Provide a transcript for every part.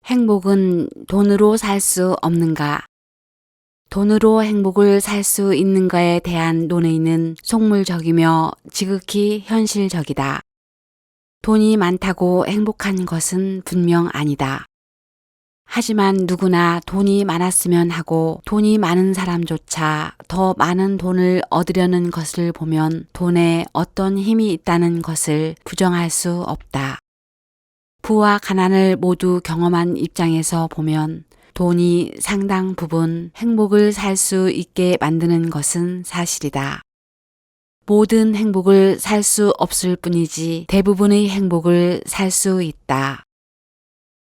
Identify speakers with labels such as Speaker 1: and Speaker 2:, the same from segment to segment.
Speaker 1: 행복은 돈으로 살 수 없는가? 돈으로 행복을 살 수 있는가에 대한 논의는 속물적이며 지극히 현실적이다. 돈이 많다고 행복한 것은 분명 아니다. 하지만 누구나 돈이 많았으면 하고 돈이 많은 사람조차 더 많은 돈을 얻으려는 것을 보면 돈에 어떤 힘이 있다는 것을 부정할 수 없다. 부와 가난을 모두 경험한 입장에서 보면 돈이 상당 부분 행복을 살 수 있게 만드는 것은 사실이다. 모든 행복을 살 수 없을 뿐이지 대부분의 행복을 살 수 있다.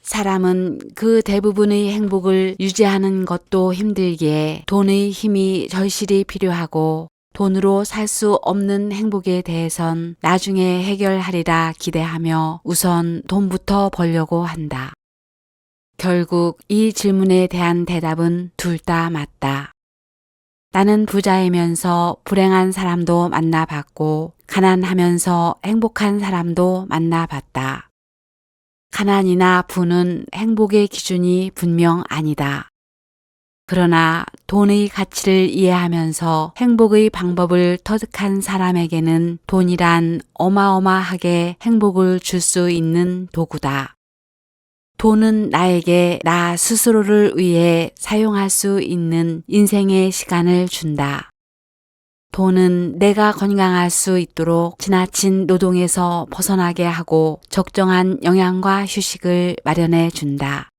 Speaker 1: 사람은 그 대부분의 행복을 유지하는 것도 힘들기에 돈의 힘이 절실히 필요하고 돈으로 살 수 없는 행복에 대해선 나중에 해결하리라 기대하며 우선 돈부터 벌려고 한다. 결국 이 질문에 대한 대답은 둘 다 맞다. 나는 부자이면서 불행한 사람도 만나봤고 가난하면서 행복한 사람도 만나봤다. 가난이나 부는 행복의 기준이 분명 아니다. 그러나 돈의 가치를 이해하면서 행복의 방법을 터득한 사람에게는 돈이란 어마어마하게 행복을 줄 수 있는 도구다. 돈은 나에게 나 스스로를 위해 사용할 수 있는 인생의 시간을 준다. 돈은 내가 건강할 수 있도록 지나친 노동에서 벗어나게 하고 적정한 영양과 휴식을 마련해 준다.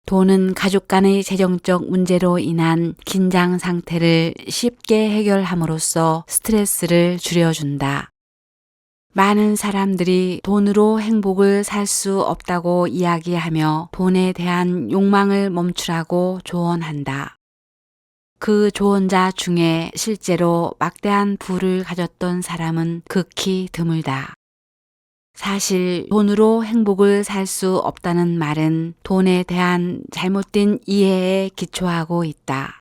Speaker 1: 돈은 가족 간의 재정적 문제로 인한 긴장 상태를 쉽게 해결함으로써 스트레스를 줄여준다. 많은 사람들이 돈으로 행복을 살 수 없다고 이야기하며 돈에 대한 욕망을 멈추라고 조언한다. 그 조언자 중에 실제로 막대한 부를 가졌던 사람은 극히 드물다. 사실 돈으로 행복을 살 수 없다는 말은 돈에 대한 잘못된 이해에 기초하고 있다.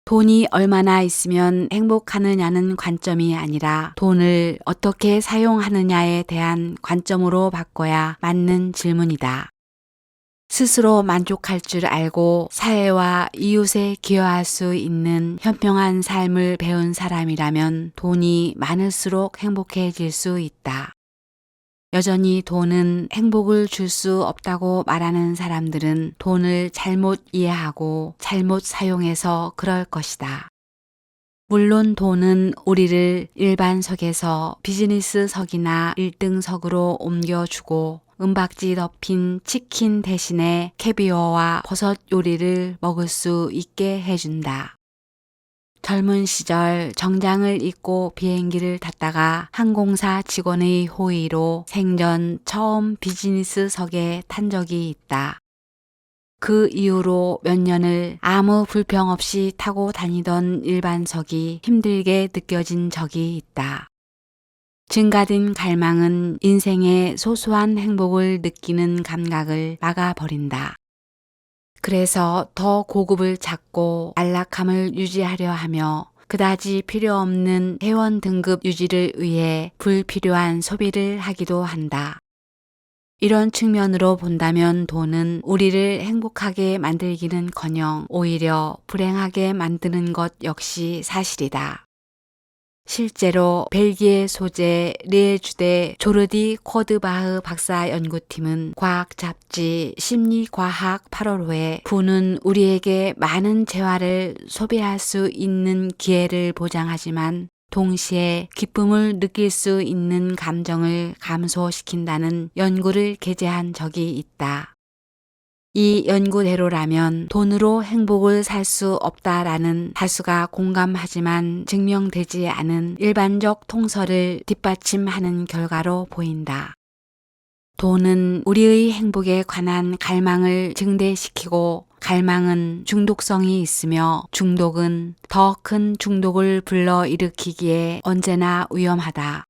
Speaker 1: 돈이 얼마나 있으면 행복하느냐는 관점이 아니라 돈을 어떻게 사용하느냐에 대한 관점으로 바꿔야 맞는 질문이다. 스스로 만족할 줄 알고 사회와 이웃에 기여할 수 있는 현명한 삶을 배운 사람이라면 돈이 많을수록 행복해질 수 있다. 여전히 돈은 행복을 줄 수 없다고 말하는 사람들은 돈을 잘못 이해하고 잘못 사용해서 그럴 것이다. 물론 돈은 우리를 일반석에서 비즈니스석이나 1등석으로 옮겨주고 은박지 덮인 치킨 대신에 캐비어와 버섯 요리를 먹을 수 있게 해준다. 젊은 시절 정장을 입고 비행기를 탔다가 항공사 직원의 호의로 생전 처음 비즈니스석에 탄 적이 있다. 그 이후로 몇 년을 아무 불평 없이 타고 다니던 일반석이 힘들게 느껴진 적이 있다. 증가된 갈망은 인생의 소소한 행복을 느끼는 감각을 막아버린다. 그래서 더 고급을 찾고 안락함을 유지하려 하며 그다지 필요 없는 회원 등급 유지를 위해 불필요한 소비를 하기도 한다. 이런 측면으로 본다면 돈은 우리를 행복하게 만들기는커녕 오히려 불행하게 만드는 것 역시 사실이다. 실제로 벨기에 소재 리에주대 조르디 코드바흐 박사 연구팀은 과학 잡지 심리과학 8월호에 부는 우리에게 많은 재화를 소비할 수 있는 기회를 보장하지만 동시에 기쁨을 느낄 수 있는 감정을 감소시킨다는 연구를 게재한 적이 있다. 이 연구대로라면 돈으로 행복을 살 수 없다라는 다수가 공감하지만 증명되지 않은 일반적 통설을 뒷받침하는 결과로 보인다. 돈은 우리의 행복에 관한 갈망을 증대시키고 갈망은 중독성이 있으며 중독은 더 큰 중독을 불러일으키기에 언제나 위험하다.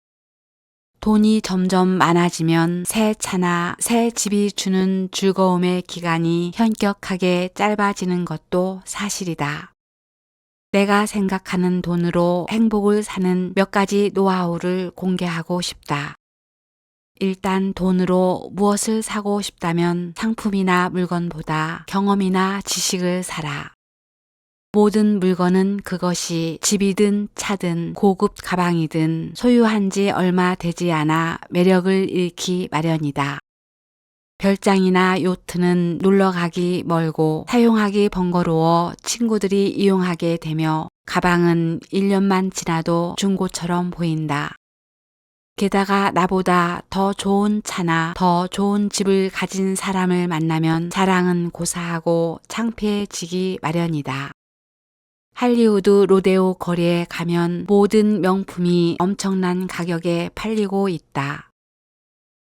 Speaker 1: 돈이 점점 많아지면 새 차나 새 집이 주는 즐거움의 기간이 현격하게 짧아지는 것도 사실이다. 내가 생각하는 돈으로 행복을 사는 몇 가지 노하우를 공개하고 싶다. 일단 돈으로 무엇을 사고 싶다면 상품이나 물건보다 경험이나 지식을 사라. 모든 물건은 그것이 집이든 차든 고급 가방이든 소유한 지 얼마 되지 않아 매력을 잃기 마련이다. 별장이나 요트는 놀러가기 멀고 사용하기 번거로워 친구들이 이용하게 되며 가방은 1년만 지나도 중고처럼 보인다. 게다가 나보다 더 좋은 차나 더 좋은 집을 가진 사람을 만나면 자랑은 고사하고 창피해지기 마련이다. 할리우드 로데오 거리에 가면 모든 명품이 엄청난 가격에 팔리고 있다.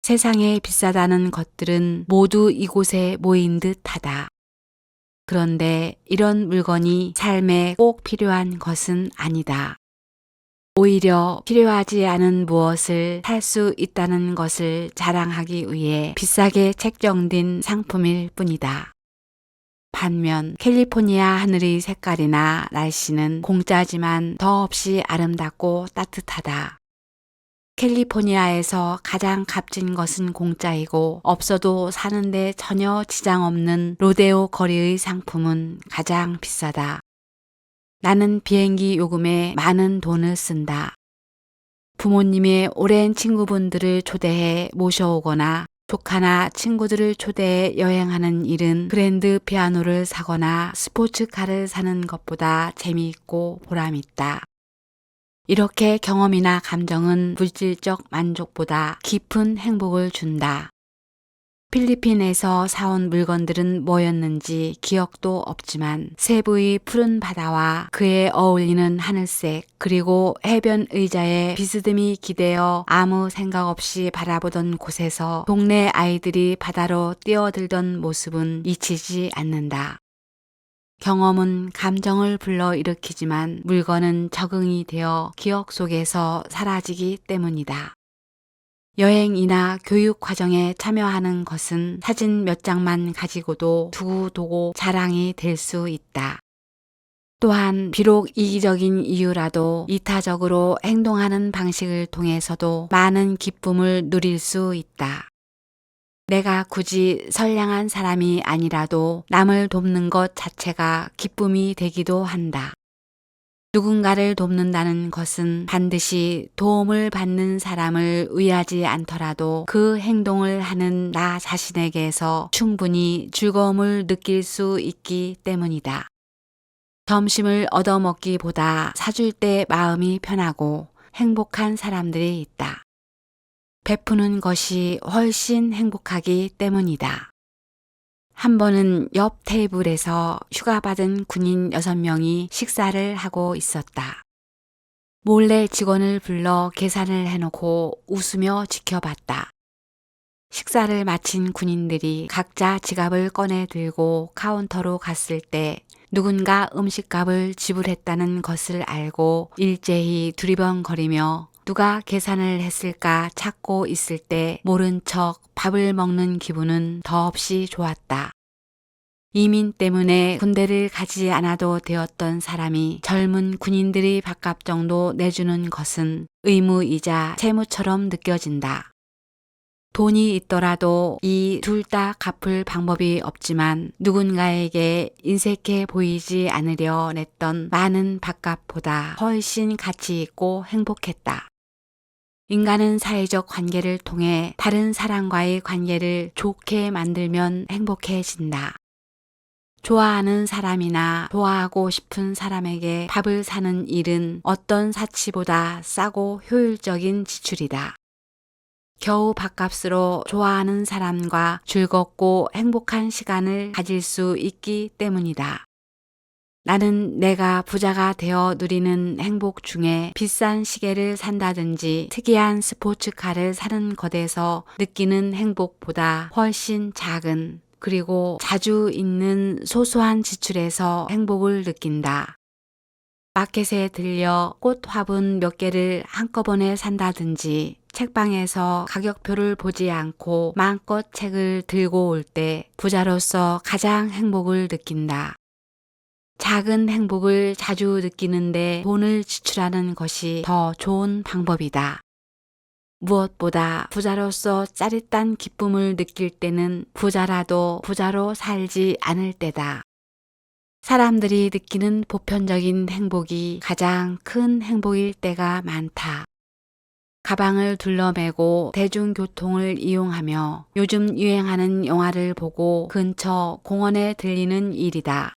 Speaker 1: 세상에 비싸다는 것들은 모두 이곳에 모인 듯하다. 그런데 이런 물건이 삶에 꼭 필요한 것은 아니다. 오히려 필요하지 않은 무엇을 살 수 있다는 것을 자랑하기 위해 비싸게 책정된 상품일 뿐이다. 반면 캘리포니아 하늘의 색깔이나 날씨는 공짜지만 더없이 아름답고 따뜻하다. 캘리포니아에서 가장 값진 것은 공짜이고 없어도 사는데 전혀 지장 없는 로데오 거리의 상품은 가장 비싸다. 나는 비행기 요금에 많은 돈을 쓴다. 부모님의 오랜 친구분들을 초대해 모셔오거나 조카나 친구들을 초대해 여행하는 일은 그랜드 피아노를 사거나 스포츠카를 사는 것보다 재미있고 보람있다. 이렇게 경험이나 감정은 물질적 만족보다 깊은 행복을 준다. 필리핀에서 사온 물건들은 뭐였는지 기억도 없지만 세부의 푸른 바다와 그에 어울리는 하늘색 그리고 해변 의자에 비스듬히 기대어 아무 생각 없이 바라보던 곳에서 동네 아이들이 바다로 뛰어들던 모습은 잊히지 않는다. 경험은 감정을 불러일으키지만 물건은 적응이 되어 기억 속에서 사라지기 때문이다. 여행이나 교육 과정에 참여하는 것은 사진 몇 장만 가지고도 두고두고 자랑이 될 수 있다. 또한 비록 이기적인 이유라도 이타적으로 행동하는 방식을 통해서도 많은 기쁨을 누릴 수 있다. 내가 굳이 선량한 사람이 아니라도 남을 돕는 것 자체가 기쁨이 되기도 한다. 누군가를 돕는다는 것은 반드시 도움을 받는 사람을 위하지 않더라도 그 행동을 하는 나 자신에게서 충분히 즐거움을 느낄 수 있기 때문이다. 점심을 얻어먹기보다 사줄 때 마음이 편하고 행복한 사람들이 있다. 베푸는 것이 훨씬 행복하기 때문이다. 한 번은 옆 테이블에서 휴가받은 군인 6명이 식사를 하고 있었다. 몰래 직원을 불러 계산을 해놓고 웃으며 지켜봤다. 식사를 마친 군인들이 각자 지갑을 꺼내 들고 카운터로 갔을 때 누군가 음식값을 지불했다는 것을 알고 일제히 두리번거리며 누가 계산을 했을까 찾고 있을 때 모른 척 밥을 먹는 기분은 더없이 좋았다. 이민 때문에 군대를 가지 않아도 되었던 사람이 젊은 군인들이 밥값 정도 내주는 것은 의무이자 채무처럼 느껴진다. 돈이 있더라도 이 둘 다 갚을 방법이 없지만 누군가에게 인색해 보이지 않으려 냈던 많은 밥값보다 훨씬 가치 있고 행복했다. 인간은 사회적 관계를 통해 다른 사람과의 관계를 좋게 만들면 행복해진다. 좋아하는 사람이나 좋아하고 싶은 사람에게 밥을 사는 일은 어떤 사치보다 싸고 효율적인 지출이다. 겨우 밥값으로 좋아하는 사람과 즐겁고 행복한 시간을 가질 수 있기 때문이다. 나는 내가 부자가 되어 누리는 행복 중에 비싼 시계를 산다든지 특이한 스포츠카를 사는 것에서 느끼는 행복보다 훨씬 작은 그리고 자주 있는 소소한 지출에서 행복을 느낀다. 마켓에 들려 꽃 화분 몇 개를 한꺼번에 산다든지 책방에서 가격표를 보지 않고 마음껏 책을 들고 올 때 부자로서 가장 행복을 느낀다. 작은 행복을 자주 느끼는데 돈을 지출하는 것이 더 좋은 방법이다. 무엇보다 부자로서 짜릿한 기쁨을 느낄 때는 부자라도 부자로 살지 않을 때다. 사람들이 느끼는 보편적인 행복이 가장 큰 행복일 때가 많다. 가방을 둘러매고 대중교통을 이용하며 요즘 유행하는 영화를 보고 근처 공원에 들리는 일이다.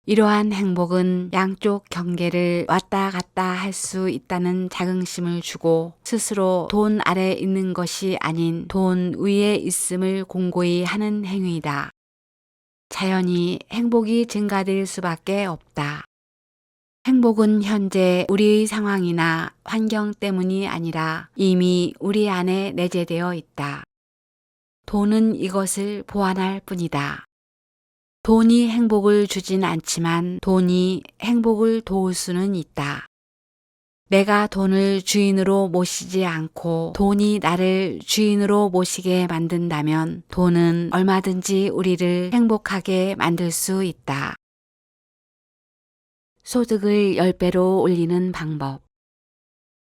Speaker 1: 이러한 행복은 양쪽 경계를 왔다 갔다 할 수 있다는 자긍심을 주고 스스로 돈 아래 있는 것이 아닌 돈 위에 있음을 공고히 하는 행위다. 자연히 행복이 증가될 수밖에 없다. 행복은 현재 우리의 상황이나 환경 때문이 아니라 이미 우리 안에 내재되어 있다. 돈은 이것을 보완할 뿐이다. 돈이 행복을 주진 않지만 돈이 행복을 도울 수는 있다. 내가 돈을 주인으로 모시지 않고 돈이 나를 주인으로 모시게 만든다면 돈은 얼마든지 우리를 행복하게 만들 수 있다. 소득을 10배로 올리는 방법.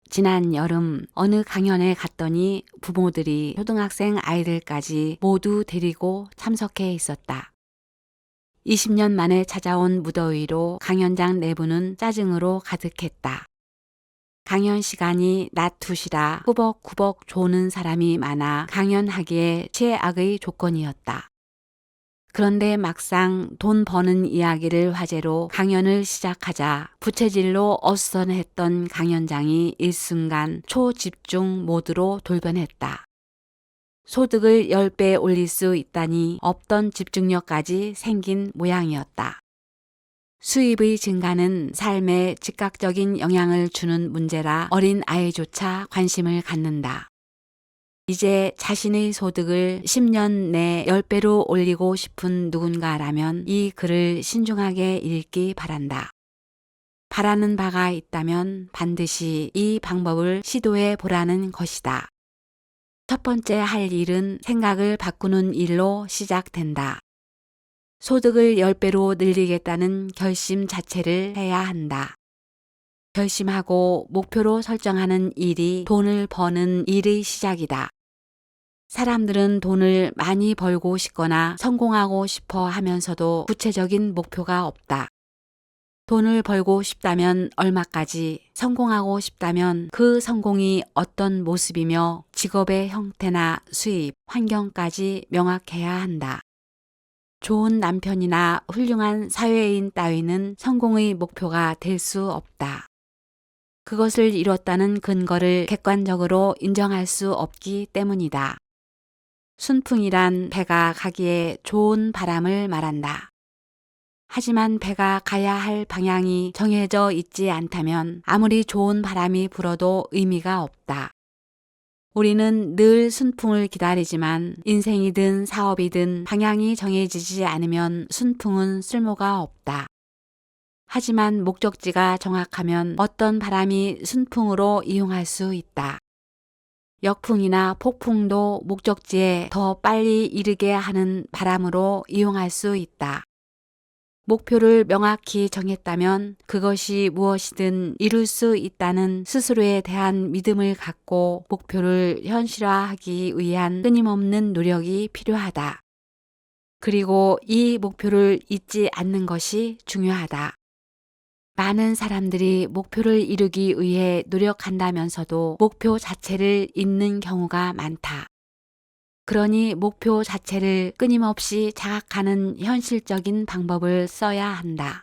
Speaker 1: 지난 여름 어느 강연에 갔더니 부모들이 초등학생 아이들까지 모두 데리고 참석해 있었다. 20년 만에 찾아온 무더위로 강연장 내부는 짜증으로 가득했다. 강연 시간이 낮 2시라 꾸벅꾸벅 조는 사람이 많아 강연하기에 최악의 조건이었다. 그런데 막상 돈 버는 이야기를 화제로 강연을 시작하자 부채질로 어수선했던 강연장이 일순간 초집중 모드로 돌변했다. 소득을 10배 올릴 수 있다니 없던 집중력까지 생긴 모양이었다. 수입의 증가는 삶에 즉각적인 영향을 주는 문제라 어린 아이조차 관심을 갖는다. 이제 자신의 소득을 10년 내 10배로 올리고 싶은 누군가라면 이 글을 신중하게 읽기 바란다. 바라는 바가 있다면 반드시 이 방법을 시도해 보라는 것이다. 첫 번째 할 일은 생각을 바꾸는 일로 시작된다. 소득을 10배로 늘리겠다는 결심 자체를 해야 한다. 결심하고 목표로 설정하는 일이 돈을 버는 일의 시작이다. 사람들은 돈을 많이 벌고 싶거나 성공하고 싶어 하면서도 구체적인 목표가 없다. 돈을 벌고 싶다면 얼마까지, 성공하고 싶다면 그 성공이 어떤 모습이며 직업의 형태나 수입, 환경까지 명확해야 한다. 좋은 남편이나 훌륭한 사회인 따위는 성공의 목표가 될 수 없다. 그것을 이뤘다는 근거를 객관적으로 인정할 수 없기 때문이다. 순풍이란 배가 가기에 좋은 바람을 말한다. 하지만 배가 가야 할 방향이 정해져 있지 않다면 아무리 좋은 바람이 불어도 의미가 없다. 우리는 늘 순풍을 기다리지만 인생이든 사업이든 방향이 정해지지 않으면 순풍은 쓸모가 없다. 하지만 목적지가 정확하면 어떤 바람이 순풍으로 이용할 수 있다. 역풍이나 폭풍도 목적지에 더 빨리 이르게 하는 바람으로 이용할 수 있다. 목표를 명확히 정했다면 그것이 무엇이든 이룰 수 있다는 스스로에 대한 믿음을 갖고 목표를 현실화하기 위한 끊임없는 노력이 필요하다. 그리고 이 목표를 잊지 않는 것이 중요하다. 많은 사람들이 목표를 이루기 위해 노력한다면서도 목표 자체를 잊는 경우가 많다. 그러니 목표 자체를 끊임없이 자각하는 현실적인 방법을 써야 한다.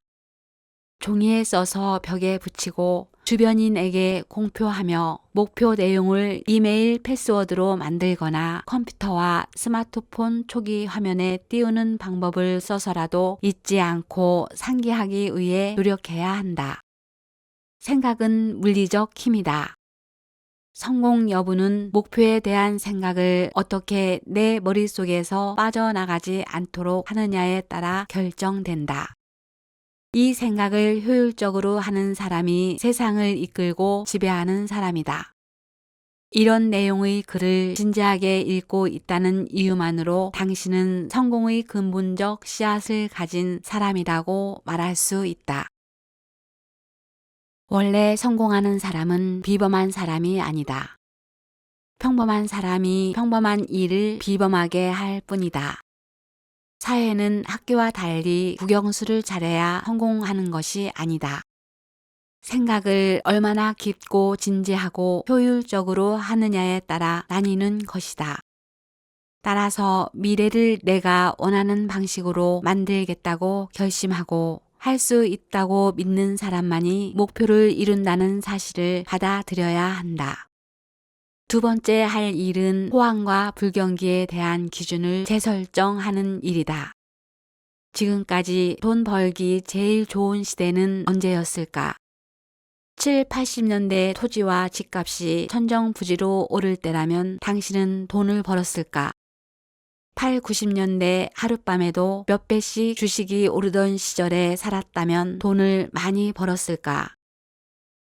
Speaker 1: 종이에 써서 벽에 붙이고 주변인에게 공표하며 목표 내용을 이메일 패스워드로 만들거나 컴퓨터와 스마트폰 초기 화면에 띄우는 방법을 써서라도 잊지 않고 상기하기 위해 노력해야 한다. 생각은 물리적 힘이다. 성공 여부는 목표에 대한 생각을 어떻게 내 머릿속에서 빠져나가지 않도록 하느냐에 따라 결정된다. 이 생각을 효율적으로 하는 사람이 세상을 이끌고 지배하는 사람이다. 이런 내용의 글을 진지하게 읽고 있다는 이유만으로 당신은 성공의 근본적 씨앗을 가진 사람이라고 말할 수 있다. 원래 성공하는 사람은 비범한 사람이 아니다. 평범한 사람이 평범한 일을 비범하게 할 뿐이다. 사회는 학교와 달리 국영수를 잘해야 성공하는 것이 아니다. 생각을 얼마나 깊고 진지하고 효율적으로 하느냐에 따라 나뉘는 것이다. 따라서 미래를 내가 원하는 방식으로 만들겠다고 결심하고 할 수 있다고 믿는 사람만이 목표를 이룬다는 사실을 받아들여야 한다. 두 번째 할 일은 호황과 불경기에 대한 기준을 재설정하는 일이다. 지금까지 돈 벌기 제일 좋은 시대는 언제였을까? 7, 80년대 토지와 집값이 천정부지로 오를 때라면 당신은 돈을 벌었을까? 8, 90년대 하룻밤에도 몇 배씩 주식이 오르던 시절에 살았다면 돈을 많이 벌었을까?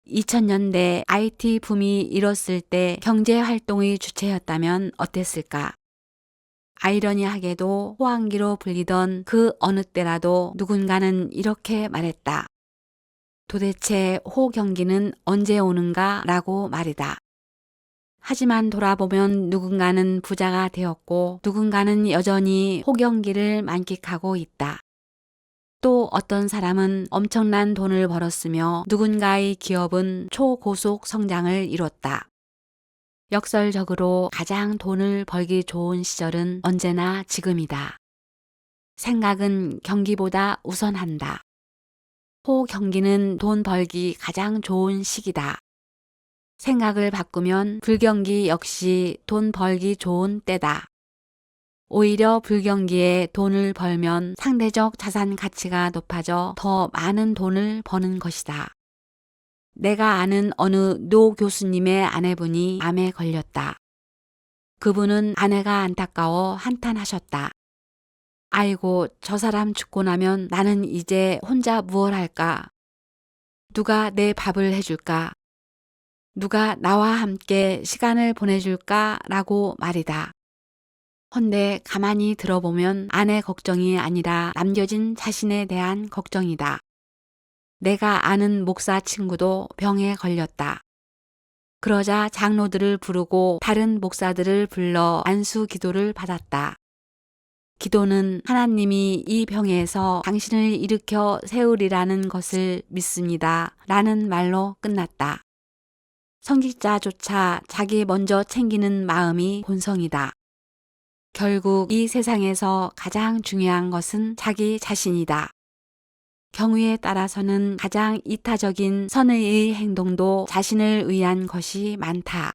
Speaker 1: 2000년대 IT 붐이 일었을 때 경제활동의 주체였다면 어땠을까? 아이러니하게도 호황기로 불리던 그 어느 때라도 누군가는 이렇게 말했다. 도대체 호경기는 언제 오는가? 라고 말이다. 하지만 돌아보면 누군가는 부자가 되었고 누군가는 여전히 호경기를 만끽하고 있다. 또 어떤 사람은 엄청난 돈을 벌었으며 누군가의 기업은 초고속 성장을 이뤘다. 역설적으로 가장 돈을 벌기 좋은 시절은 언제나 지금이다. 생각은 경기보다 우선한다. 호경기는 돈 벌기 가장 좋은 시기다. 생각을 바꾸면 불경기 역시 돈 벌기 좋은 때다. 오히려 불경기에 돈을 벌면 상대적 자산 가치가 높아져 더 많은 돈을 버는 것이다. 내가 아는 어느 노 교수님의 아내분이 암에 걸렸다. 그분은 아내가 안타까워 한탄하셨다. 아이고, 저 사람 죽고 나면 나는 이제 혼자 무얼 할까? 누가 내 밥을 해줄까? 누가 나와 함께 시간을 보내줄까? 라고 말이다. 헌데 가만히 들어보면 아내 걱정이 아니라 남겨진 자신에 대한 걱정이다. 내가 아는 목사 친구도 병에 걸렸다. 그러자 장로들을 부르고 다른 목사들을 불러 안수 기도를 받았다. 기도는 하나님이 이 병에서 당신을 일으켜 세우리라는 것을 믿습니다. 라는 말로 끝났다. 성직자조차 자기 먼저 챙기는 마음이 본성이다. 결국 이 세상에서 가장 중요한 것은 자기 자신이다. 경우에 따라서는 가장 이타적인 선의의 행동도 자신을 위한 것이 많다.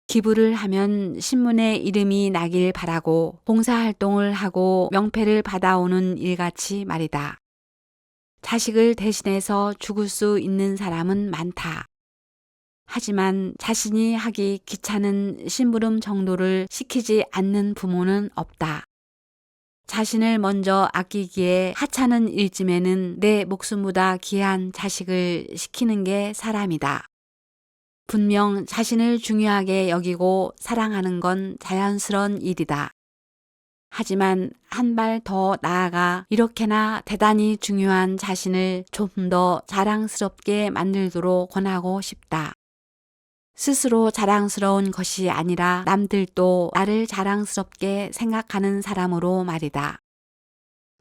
Speaker 1: 기부를 하면 신문에 이름이 나길 바라고 봉사활동을 하고 명패를 받아오는 일같이 말이다. 자식을 대신해서 죽을 수 있는 사람은 많다. 하지만 자신이 하기 귀찮은 심부름 정도를 시키지 않는 부모는 없다. 자신을 먼저 아끼기에 하찮은 일쯤에는 내 목숨보다 귀한 자식을 시키는 게 사람이다. 분명 자신을 중요하게 여기고 사랑하는 건 자연스러운 일이다. 하지만 한 발 더 나아가 이렇게나 대단히 중요한 자신을 좀 더 자랑스럽게 만들도록 권하고 싶다. 스스로 자랑스러운 것이 아니라 남들도 나를 자랑스럽게 생각하는 사람으로 말이다.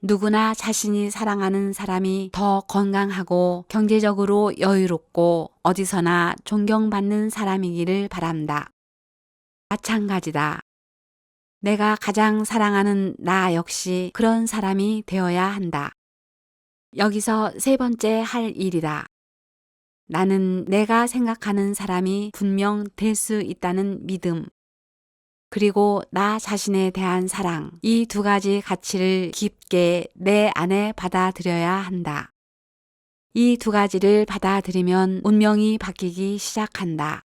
Speaker 1: 누구나 자신이 사랑하는 사람이 더 건강하고 경제적으로 여유롭고 어디서나 존경받는 사람이기를 바란다. 마찬가지다. 내가 가장 사랑하는 나 역시 그런 사람이 되어야 한다. 여기서 세 번째 할 일이다. 나는 내가 생각하는 사람이 분명 될 수 있다는 믿음, 그리고 나 자신에 대한 사랑, 이 두 가지 가치를 깊게 내 안에 받아들여야 한다. 이 두 가지를 받아들이면 운명이 바뀌기 시작한다.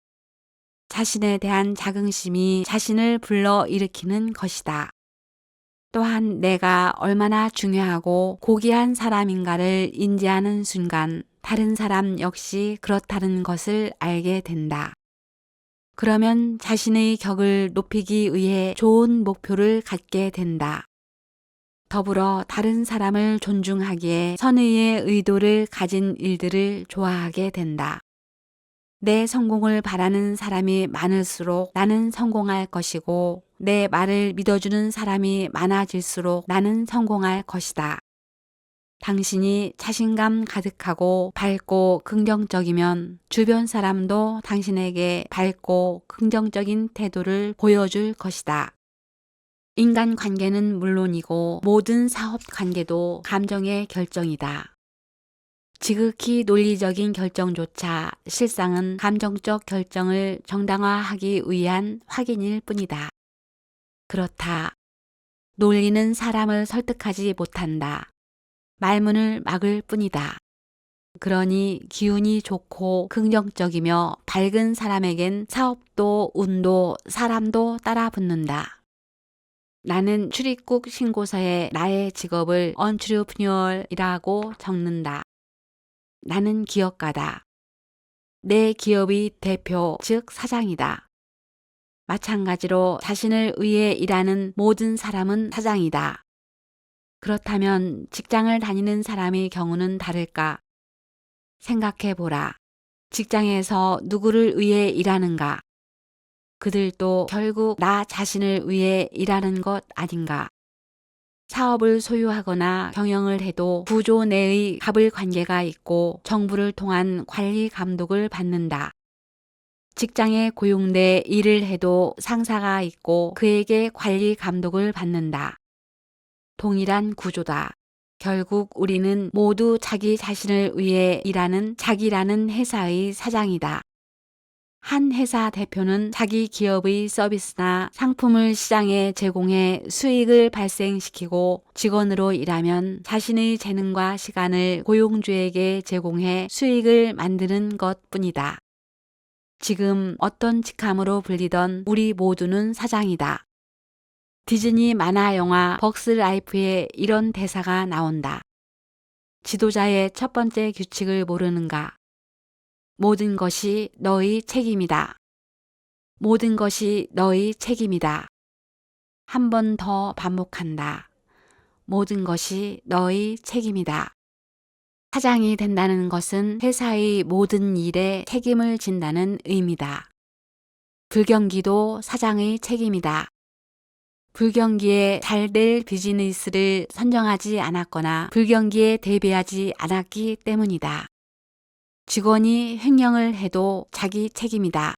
Speaker 1: 자신에 대한 자긍심이 자신을 불러일으키는 것이다. 또한 내가 얼마나 중요하고 고귀한 사람인가를 인지하는 순간 다른 사람 역시 그렇다는 것을 알게 된다. 그러면 자신의 격을 높이기 위해 좋은 목표를 갖게 된다. 더불어 다른 사람을 존중하기에 선의의 의도를 가진 일들을 좋아하게 된다. 내 성공을 바라는 사람이 많을수록 나는 성공할 것이고 내 말을 믿어주는 사람이 많아질수록 나는 성공할 것이다. 당신이 자신감 가득하고 밝고 긍정적이면 주변 사람도 당신에게 밝고 긍정적인 태도를 보여줄 것이다. 인간관계는 물론이고 모든 사업 관계도 감정의 결정이다. 지극히 논리적인 결정조차 실상은 감정적 결정을 정당화하기 위한 확인일 뿐이다. 그렇다. 논리는 사람을 설득하지 못한다. 말문을 막을 뿐이다. 그러니 기운이 좋고 긍정적이며 밝은 사람에겐 사업도 운도 사람도 따라 붙는다. 나는 출입국 신고서에 나의 직업을 언트르프뉴얼이라고 적는다. 나는 기업가다. 내 기업의 대표, 즉 사장이다. 마찬가지로 자신을 위해 일하는 모든 사람은 사장이다. 그렇다면 직장을 다니는 사람의 경우는 다를까? 생각해보라. 직장에서 누구를 위해 일하는가? 그들도 결국 나 자신을 위해 일하는 것 아닌가? 사업을 소유하거나 경영을 해도 구조 내의 갑을 관계가 있고 정부를 통한 관리 감독을 받는다. 직장에 고용돼 일을 해도 상사가 있고 그에게 관리 감독을 받는다. 동일한 구조다. 결국 우리는 모두 자기 자신을 위해 일하는 자기라는 회사의 사장이다. 한 회사 대표는 자기 기업의 서비스나 상품을 시장에 제공해 수익을 발생시키고 직원으로 일하면 자신의 재능과 시간을 고용주에게 제공해 수익을 만드는 것뿐이다. 지금 어떤 직함으로 불리던 우리 모두는 사장이다. 디즈니 만화 영화 벅스 라이프에 이런 대사가 나온다. 지도자의 첫 번째 규칙을 모르는가? 모든 것이 너의 책임이다. 모든 것이 너의 책임이다. 한 번 더 반복한다. 모든 것이 너의 책임이다. 사장이 된다는 것은 회사의 모든 일에 책임을 진다는 의미다. 불경기도 사장의 책임이다. 불경기에 잘 될 비즈니스를 선정하지 않았거나 불경기에 대비하지 않았기 때문이다. 직원이 횡령을 해도 자기 책임이다.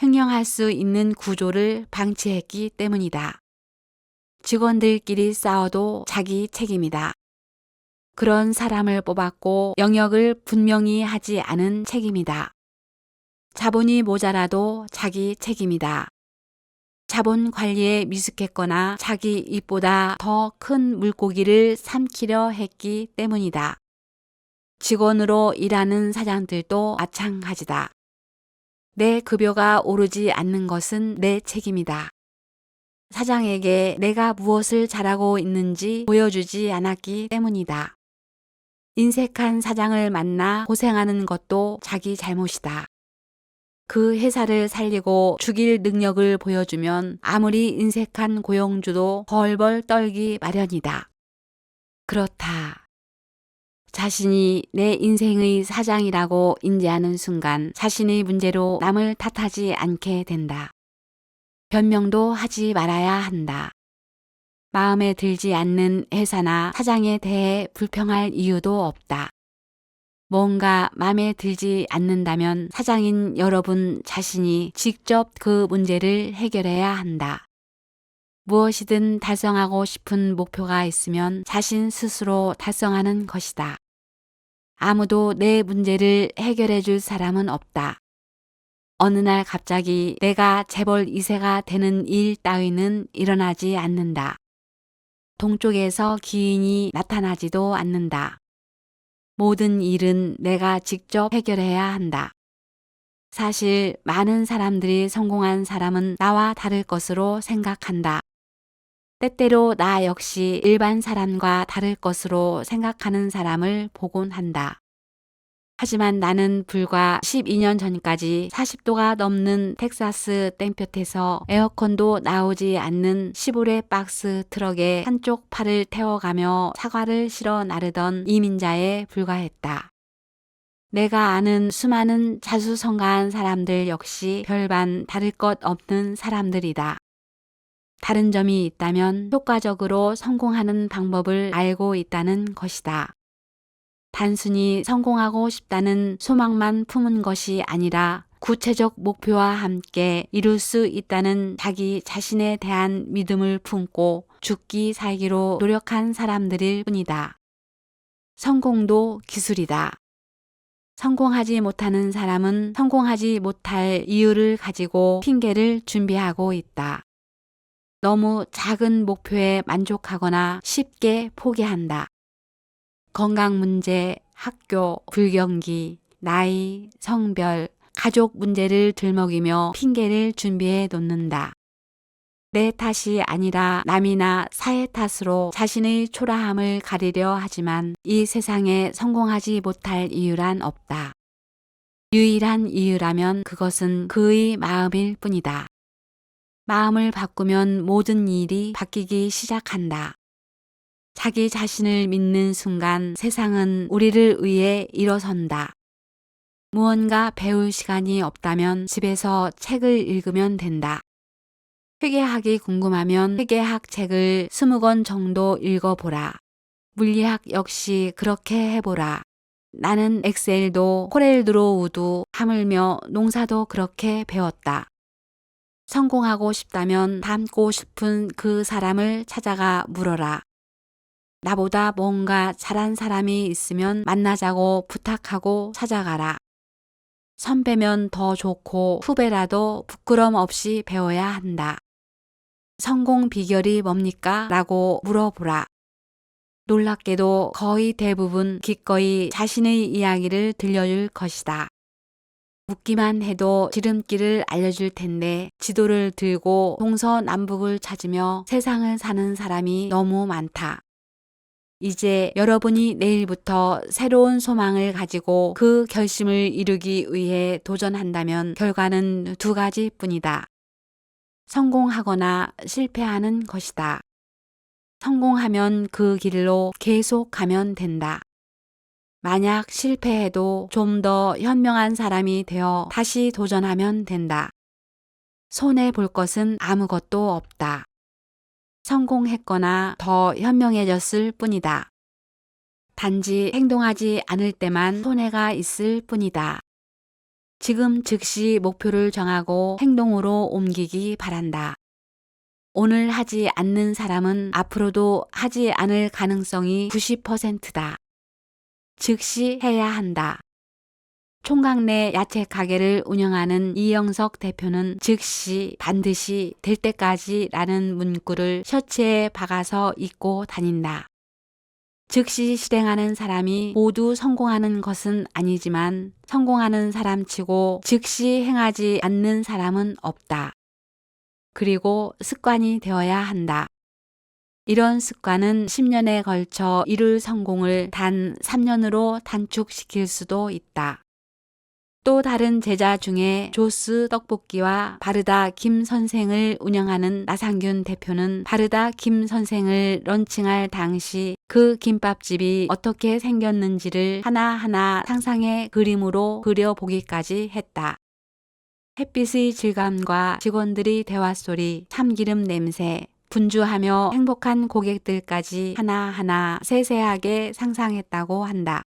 Speaker 1: 횡령할 수 있는 구조를 방치했기 때문이다. 직원들끼리 싸워도 자기 책임이다. 그런 사람을 뽑았고 영역을 분명히 하지 않은 책임이다. 자본이 모자라도 자기 책임이다. 자본 관리에 미숙했거나 자기 입보다 더 큰 물고기를 삼키려 했기 때문이다. 직원으로 일하는 사장들도 마찬가지다. 내 급여가 오르지 않는 것은 내 책임이다. 사장에게 내가 무엇을 잘하고 있는지 보여주지 않았기 때문이다. 인색한 사장을 만나 고생하는 것도 자기 잘못이다. 그 회사를 살리고 죽일 능력을 보여주면 아무리 인색한 고용주도 벌벌 떨기 마련이다. 그렇다. 자신이 내 인생의 사장이라고 인지하는 순간 자신의 문제로 남을 탓하지 않게 된다. 변명도 하지 말아야 한다. 마음에 들지 않는 회사나 사장에 대해 불평할 이유도 없다. 뭔가 마음에 들지 않는다면 사장인 여러분 자신이 직접 그 문제를 해결해야 한다. 무엇이든 달성하고 싶은 목표가 있으면 자신 스스로 달성하는 것이다. 아무도 내 문제를 해결해 줄 사람은 없다. 어느 날 갑자기 내가 재벌 2세가 되는 일 따위는 일어나지 않는다. 동쪽에서 기인이 나타나지도 않는다. 모든 일은 내가 직접 해결해야 한다. 사실 많은 사람들이 성공한 사람은 나와 다를 것으로 생각한다. 때때로 나 역시 일반 사람과 다를 것으로 생각하는 사람을 보곤 한다. 하지만 나는 불과 12년 전까지 40도가 넘는 텍사스 땡볕에서 에어컨도 나오지 않는 시보레 박스 트럭에 한쪽 팔을 태워가며 사과를 실어 나르던 이민자에 불과했다. 내가 아는 수많은 자수성가한 사람들 역시 별반 다를 것 없는 사람들이다. 다른 점이 있다면 효과적으로 성공하는 방법을 알고 있다는 것이다. 단순히 성공하고 싶다는 소망만 품은 것이 아니라 구체적 목표와 함께 이룰 수 있다는 자기 자신에 대한 믿음을 품고 죽기 살기로 노력한 사람들일 뿐이다. 성공도 기술이다. 성공하지 못하는 사람은 성공하지 못할 이유를 가지고 핑계를 준비하고 있다. 너무 작은 목표에 만족하거나 쉽게 포기한다. 건강 문제, 학교, 불경기, 나이, 성별, 가족 문제를 들먹이며 핑계를 준비해 놓는다. 내 탓이 아니라 남이나 사회 탓으로 자신의 초라함을 가리려 하지만 이 세상에 성공하지 못할 이유란 없다. 유일한 이유라면 그것은 그의 마음일 뿐이다. 마음을 바꾸면 모든 일이 바뀌기 시작한다. 자기 자신을 믿는 순간 세상은 우리를 위해 일어선다. 무언가 배울 시간이 없다면 집에서 책을 읽으면 된다. 회계학이 궁금하면 회계학 책을 20권 정도 읽어보라. 물리학 역시 그렇게 해보라. 나는 엑셀도 코렐드로우도 하물며 농사도 그렇게 배웠다. 성공하고 싶다면 닮고 싶은 그 사람을 찾아가 물어라. 나보다 뭔가 잘한 사람이 있으면 만나자고 부탁하고 찾아가라. 선배면 더 좋고 후배라도 부끄럼 없이 배워야 한다. 성공 비결이 뭡니까? 라고 물어보라. 놀랍게도 거의 대부분 기꺼이 자신의 이야기를 들려줄 것이다. 묻기만 해도 지름길을 알려줄 텐데 지도를 들고 동서남북을 찾으며 세상을 사는 사람이 너무 많다. 이제 여러분이 내일부터 새로운 소망을 가지고 그 결심을 이루기 위해 도전한다면 결과는 두 가지뿐이다. 성공하거나 실패하는 것이다. 성공하면 그 길로 계속 가면 된다. 만약 실패해도 좀 더 현명한 사람이 되어 다시 도전하면 된다. 손해볼 것은 아무것도 없다. 성공했거나 더 현명해졌을 뿐이다. 단지 행동하지 않을 때만 손해가 있을 뿐이다. 지금 즉시 목표를 정하고 행동으로 옮기기 바란다. 오늘 하지 않는 사람은 앞으로도 하지 않을 가능성이 90%다. 즉시 해야 한다. 총각 내 야채 가게를 운영하는 이영석 대표는 즉시 반드시 될 때까지 라는 문구를 셔츠에 박아서 입고 다닌다. 즉시 실행하는 사람이 모두 성공하는 것은 아니지만 성공하는 사람치고 즉시 행하지 않는 사람은 없다. 그리고 습관이 되어야 한다. 이런 습관은 10년에 걸쳐 이룰 성공을 단 3년으로 단축시킬 수도 있다. 또 다른 제자 중에 조스 떡볶이와 바르다 김 선생을 운영하는 나상균 대표는 바르다 김 선생을 런칭할 당시 그 김밥집이 어떻게 생겼는지를 하나하나 상상의 그림으로 그려보기까지 했다. 햇빛의 질감과 직원들의 대화 소리, 참기름 냄새, 분주하며 행복한 고객들까지 하나하나 세세하게 상상했다고 한다.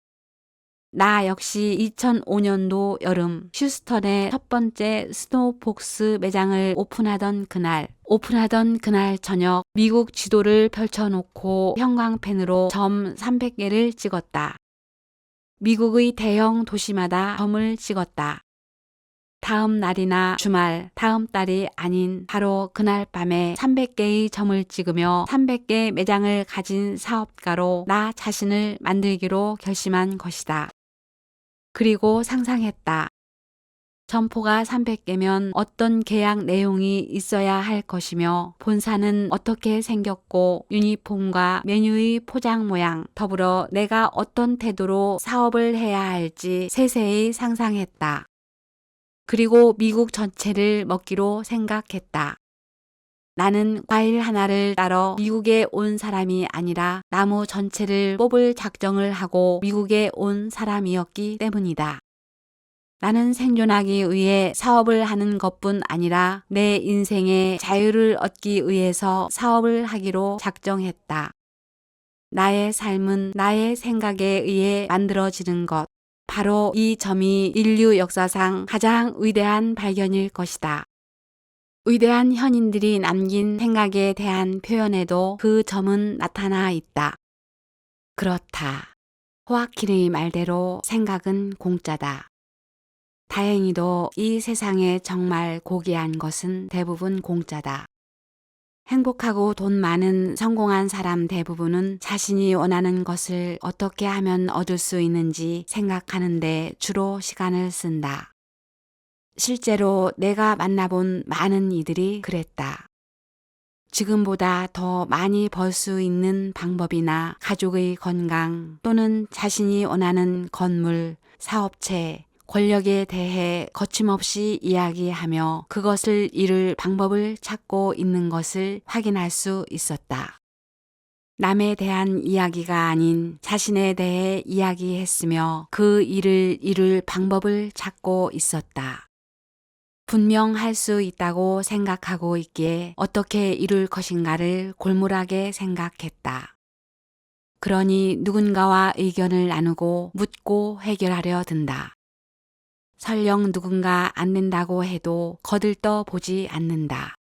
Speaker 1: 나 역시 2005년도 여름 휴스턴의 첫 번째 스노우폭스 매장을 오픈하던 그날 저녁 미국 지도를 펼쳐놓고 형광펜으로 점 300개를 찍었다. 미국의 대형 도시마다 점을 찍었다. 다음 날이나 주말, 다음 달이 아닌 바로 그날 밤에 300개의 점을 찍으며 300개 매장을 가진 사업가로 나 자신을 만들기로 결심한 것이다. 그리고 상상했다. 점포가 300개면 어떤 계약 내용이 있어야 할 것이며 본사는 어떻게 생겼고 유니폼과 메뉴의 포장 모양, 더불어 내가 어떤 태도로 사업을 해야 할지 세세히 상상했다. 그리고 미국 전체를 먹기로 생각했다. 나는 과일 하나를 따러 미국에 온 사람이 아니라 나무 전체를 뽑을 작정을 하고 미국에 온 사람이었기 때문이다. 나는 생존하기 위해 사업을 하는 것뿐 아니라 내 인생의 자유를 얻기 위해서 사업을 하기로 작정했다. 나의 삶은 나의 생각에 의해 만들어지는 것. 바로 이 점이 인류 역사상 가장 위대한 발견일 것이다. 위대한 현인들이 남긴 생각에 대한 표현에도 그 점은 나타나 있다. 그렇다. 호아킨의 말대로 생각은 공짜다. 다행히도 이 세상에 정말 고귀한 것은 대부분 공짜다. 행복하고 돈 많은 성공한 사람 대부분은 자신이 원하는 것을 어떻게 하면 얻을 수 있는지 생각하는데 주로 시간을 쓴다. 실제로 내가 만나본 많은 이들이 그랬다. 지금보다 더 많이 벌 수 있는 방법이나 가족의 건강 또는 자신이 원하는 건물, 사업체, 권력에 대해 거침없이 이야기하며 그것을 이룰 방법을 찾고 있는 것을 확인할 수 있었다. 남에 대한 이야기가 아닌 자신에 대해 이야기했으며 그 일을 이룰 방법을 찾고 있었다. 분명 할 수 있다고 생각하고 있기에 어떻게 이룰 것인가를 골몰하게 생각했다. 그러니 누군가와 의견을 나누고 묻고 해결하려 든다. 설령 누군가 안 된다고 해도 거들떠 보지 않는다.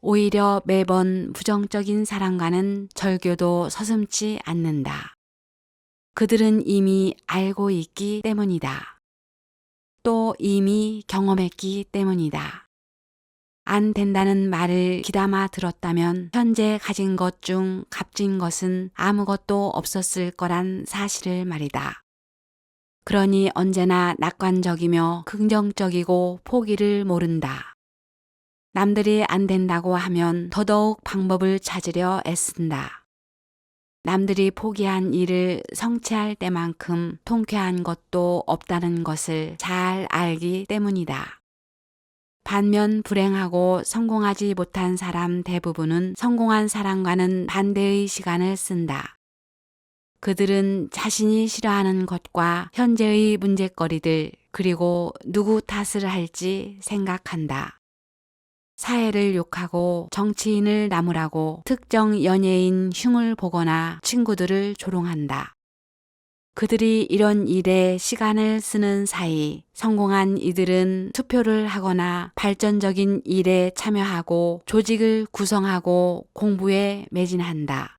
Speaker 1: 오히려 매번 부정적인 사람과는 절교도 서슴지 않는다. 그들은 이미 알고 있기 때문이다. 또 이미 경험했기 때문이다. 안 된다는 말을 귀담아 들었다면 현재 가진 것 중 값진 것은 아무것도 없었을 거란 사실을 말이다. 그러니 언제나 낙관적이며 긍정적이고 포기를 모른다. 남들이 안 된다고 하면 더더욱 방법을 찾으려 애쓴다. 남들이 포기한 일을 성취할 때만큼 통쾌한 것도 없다는 것을 잘 알기 때문이다. 반면 불행하고 성공하지 못한 사람 대부분은 성공한 사람과는 반대의 시간을 쓴다. 그들은 자신이 싫어하는 것과 현재의 문제거리들 그리고 누구 탓을 할지 생각한다. 사회를 욕하고 정치인을 나무라고 특정 연예인 흉을 보거나 친구들을 조롱한다. 그들이 이런 일에 시간을 쓰는 사이 성공한 이들은 투표를 하거나 발전적인 일에 참여하고 조직을 구성하고 공부에 매진한다.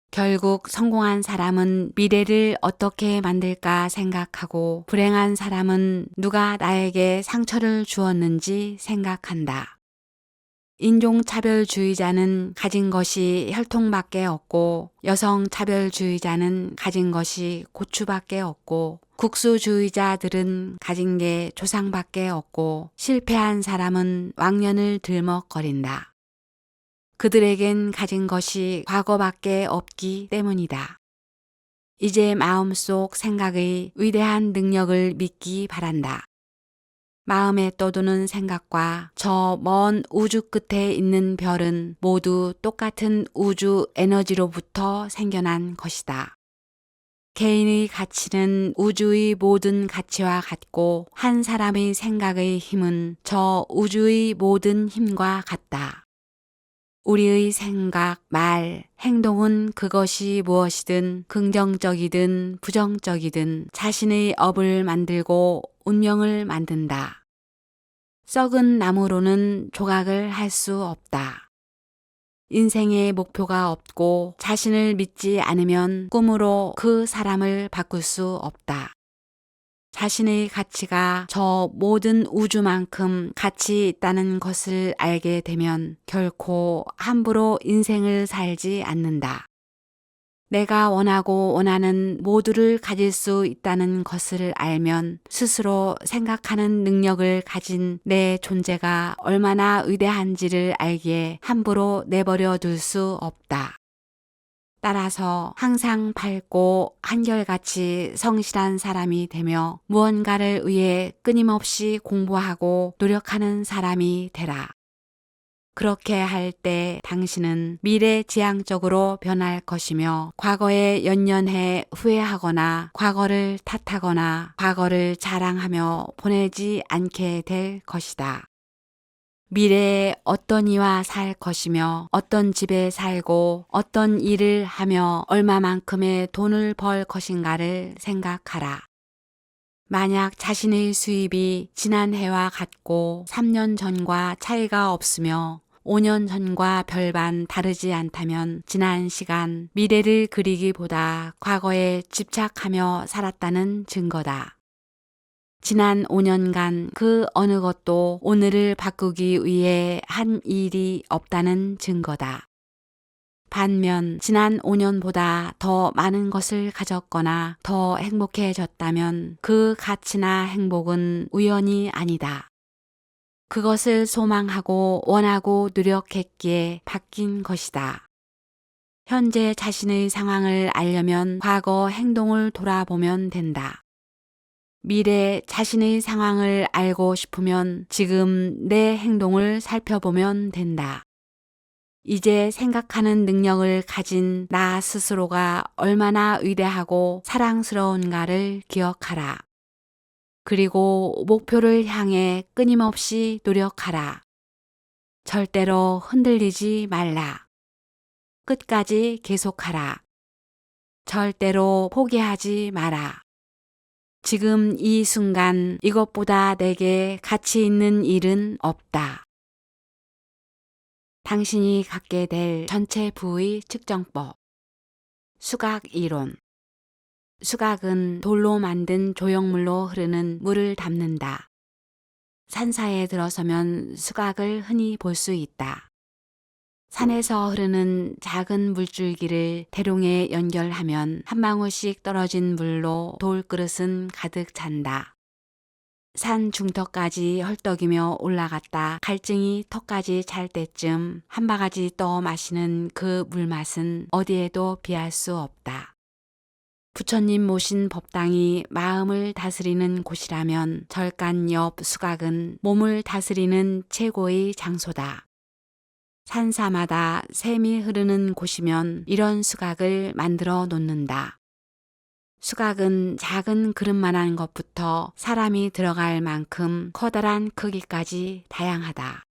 Speaker 1: 결국 성공한 사람은 미래를 어떻게 만들까 생각하고 불행한 사람은 누가 나에게 상처를 주었는지 생각한다. 인종차별주의자는 가진 것이 혈통밖에 없고 여성차별주의자는 가진 것이 고추밖에 없고 국수주의자들은 가진 게 조상밖에 없고 실패한 사람은 왕년을 들먹거린다. 그들에겐 가진 것이 과거밖에 없기 때문이다. 이제 마음속 생각의 위대한 능력을 믿기 바란다. 마음에 떠도는 생각과 저 먼 우주 끝에 있는 별은 모두 똑같은 우주 에너지로부터 생겨난 것이다. 개인의 가치는 우주의 모든 가치와 같고 한 사람의 생각의 힘은 저 우주의 모든 힘과 같다. 우리의 생각, 말, 행동은 그것이 무엇이든 긍정적이든 부정적이든 자신의 업을 만들고 운명을 만든다. 썩은 나무로는 조각을 할 수 없다. 인생의 목표가 없고 자신을 믿지 않으면 꿈으로 그 사람을 바꿀 수 없다. 자신의 가치가 저 모든 우주만큼 가치 있다는 것을 알게 되면 결코 함부로 인생을 살지 않는다. 내가 원하고 원하는 모두를 가질 수 있다는 것을 알면 스스로 생각하는 능력을 가진 내 존재가 얼마나 위대한지를 알기에 함부로 내버려 둘 수 없다. 따라서 항상 밝고 한결같이 성실한 사람이 되며 무언가를 위해 끊임없이 공부하고 노력하는 사람이 되라. 그렇게 할 때 당신은 미래지향적으로 변할 것이며 과거에 연연해 후회하거나 과거를 탓하거나 과거를 자랑하며 보내지 않게 될 것이다. 미래에 어떤 이와 살 것이며 어떤 집에 살고 어떤 일을 하며 얼마만큼의 돈을 벌 것인가를 생각하라. 만약 자신의 수입이 지난 해와 같고 3년 전과 차이가 없으며 5년 전과 별반 다르지 않다면 지난 시간 미래를 그리기보다 과거에 집착하며 살았다는 증거다. 지난 5년간 그 어느 것도 오늘을 바꾸기 위해 한 일이 없다는 증거다. 반면 지난 5년보다 더 많은 것을 가졌거나 더 행복해졌다면 그 가치나 행복은 우연이 아니다. 그것을 소망하고 원하고 노력했기에 바뀐 것이다. 현재 자신의 상황을 알려면 과거 행동을 돌아보면 된다. 미래 자신의 상황을 알고 싶으면 지금 내 행동을 살펴보면 된다. 이제 생각하는 능력을 가진 나 스스로가 얼마나 위대하고 사랑스러운가를 기억하라. 그리고 목표를 향해 끊임없이 노력하라. 절대로 흔들리지 말라. 끝까지 계속하라. 절대로 포기하지 마라. 지금 이 순간 이것보다 내게 가치 있는 일은 없다. 당신이 갖게 될 전체 부의 측정법. 수각 이론. 수각은 돌로 만든 조형물로 흐르는 물을 담는다. 산사에 들어서면 수각을 흔히 볼 수 있다. 산에서 흐르는 작은 물줄기를 대롱에 연결하면 한 방울씩 떨어진 물로 돌그릇은 가득 찬다. 산 중턱까지 헐떡이며 올라갔다 갈증이 턱까지 찰 때쯤 한 바가지 떠 마시는 그 물맛은 어디에도 비할 수 없다. 부처님 모신 법당이 마음을 다스리는 곳이라면 절간 옆 수각은 몸을 다스리는 최고의 장소다. 산사마다 샘이 흐르는 곳이면 이런 수각을 만들어 놓는다. 수각은 작은 그릇만한 것부터 사람이 들어갈 만큼 커다란 크기까지 다양하다.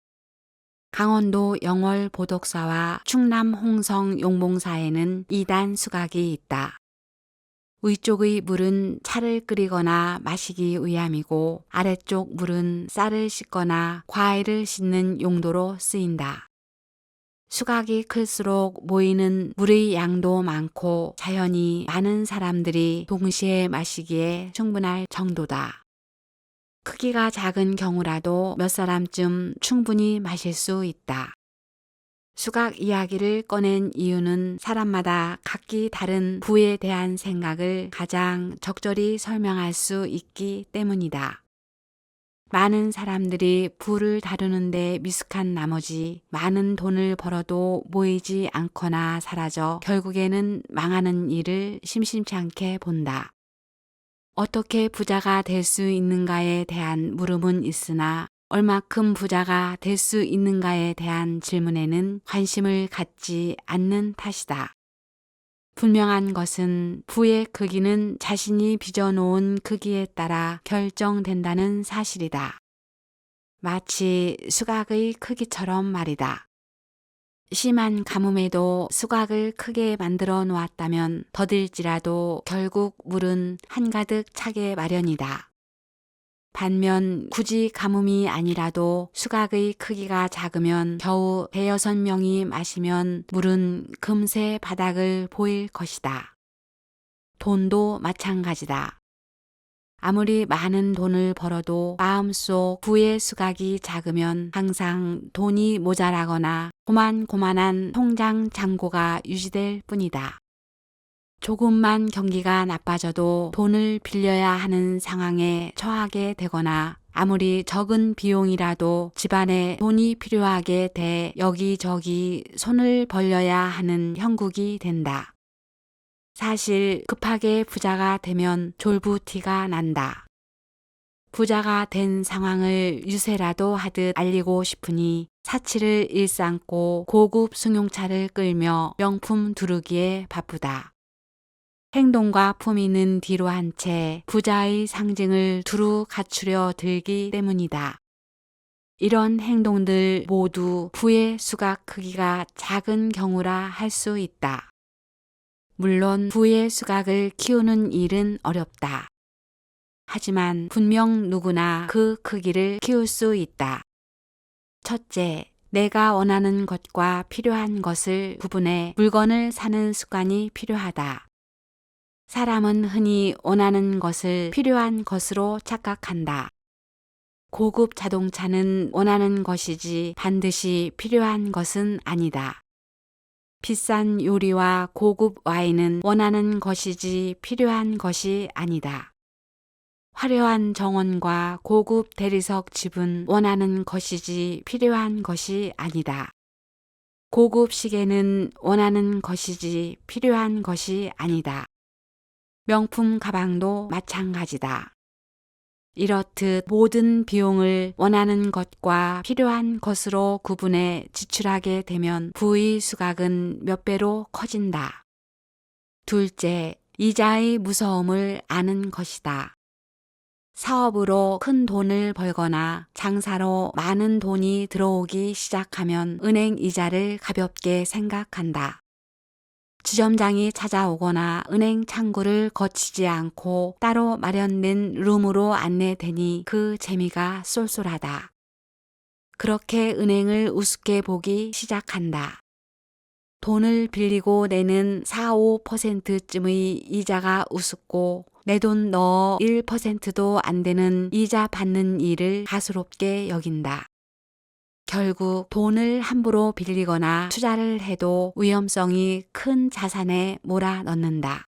Speaker 1: 강원도 영월 보덕사와 충남 홍성 용봉사에는 2단 수각이 있다. 위쪽의 물은 차를 끓이거나 마시기 위함이고 아래쪽 물은 쌀을 씻거나 과일을 씻는 용도로 쓰인다. 수각이 클수록 모이는 물의 양도 많고 자연히 많은 사람들이 동시에 마시기에 충분할 정도다. 크기가 작은 경우라도 몇 사람쯤 충분히 마실 수 있다. 수각 이야기를 꺼낸 이유는 사람마다 각기 다른 부에 대한 생각을 가장 적절히 설명할 수 있기 때문이다. 많은 사람들이 부를 다루는데 미숙한 나머지 많은 돈을 벌어도 모이지 않거나 사라져 결국에는 망하는 일을 심심치 않게 본다. 어떻게 부자가 될 수 있는가에 대한 물음은 있으나 얼마큼 부자가 될 수 있는가에 대한 질문에는 관심을 갖지 않는 탓이다. 분명한 것은 부의 크기는 자신이 빚어놓은 크기에 따라 결정된다는 사실이다. 마치 수각의 크기처럼 말이다. 심한 가뭄에도 수각을 크게 만들어 놓았다면 더딜지라도 결국 물은 한가득 차게 마련이다. 반면 굳이 가뭄이 아니라도 수각의 크기가 작으면 겨우 5~6명이 마시면 물은 금세 바닥을 보일 것이다. 돈도 마찬가지다. 아무리 많은 돈을 벌어도 마음속 부의 수각이 작으면 항상 돈이 모자라거나 고만고만한 통장 잔고가 유지될 뿐이다. 조금만 경기가 나빠져도 돈을 빌려야 하는 상황에 처하게 되거나 아무리 적은 비용이라도 집안에 돈이 필요하게 돼 여기저기 손을 벌려야 하는 형국이 된다. 사실 급하게 부자가 되면 졸부티가 난다. 부자가 된 상황을 유세라도 하듯 알리고 싶으니 사치를 일삼고 고급 승용차를 끌며 명품 두르기에 바쁘다. 행동과 품위는 뒤로 한 채 부자의 상징을 두루 갖추려 들기 때문이다. 이런 행동들 모두 부의 수가 크기가 작은 경우라 할 수 있다. 물론 부의 수각을 키우는 일은 어렵다. 하지만 분명 누구나 그 크기를 키울 수 있다. 첫째, 내가 원하는 것과 필요한 것을 구분해 물건을 사는 습관이 필요하다. 사람은 흔히 원하는 것을 필요한 것으로 착각한다. 고급 자동차는 원하는 것이지 반드시 필요한 것은 아니다. 비싼 요리와 고급 와인은 원하는 것이지 필요한 것이 아니다. 화려한 정원과 고급 대리석 집은 원하는 것이지 필요한 것이 아니다. 고급 시계는 원하는 것이지 필요한 것이 아니다. 명품 가방도 마찬가지다. 이렇듯 모든 비용을 원하는 것과 필요한 것으로 구분해 지출하게 되면 부의 수각은 몇 배로 커진다. 둘째, 이자의 무서움을 아는 것이다. 사업으로 큰 돈을 벌거나 장사로 많은 돈이 들어오기 시작하면 은행 이자를 가볍게 생각한다. 지점장이 찾아오거나 은행 창구를 거치지 않고 따로 마련된 룸으로 안내되니 그 재미가 쏠쏠하다. 그렇게 은행을 우습게 보기 시작한다. 돈을 빌리고 내는 4~5%쯤의 이자가 우습고 내 돈 넣어 1%도 안 되는 이자 받는 일을 가소롭게 여긴다. 결국 돈을 함부로 빌리거나 투자를 해도 위험성이 큰 자산에 몰아넣는다.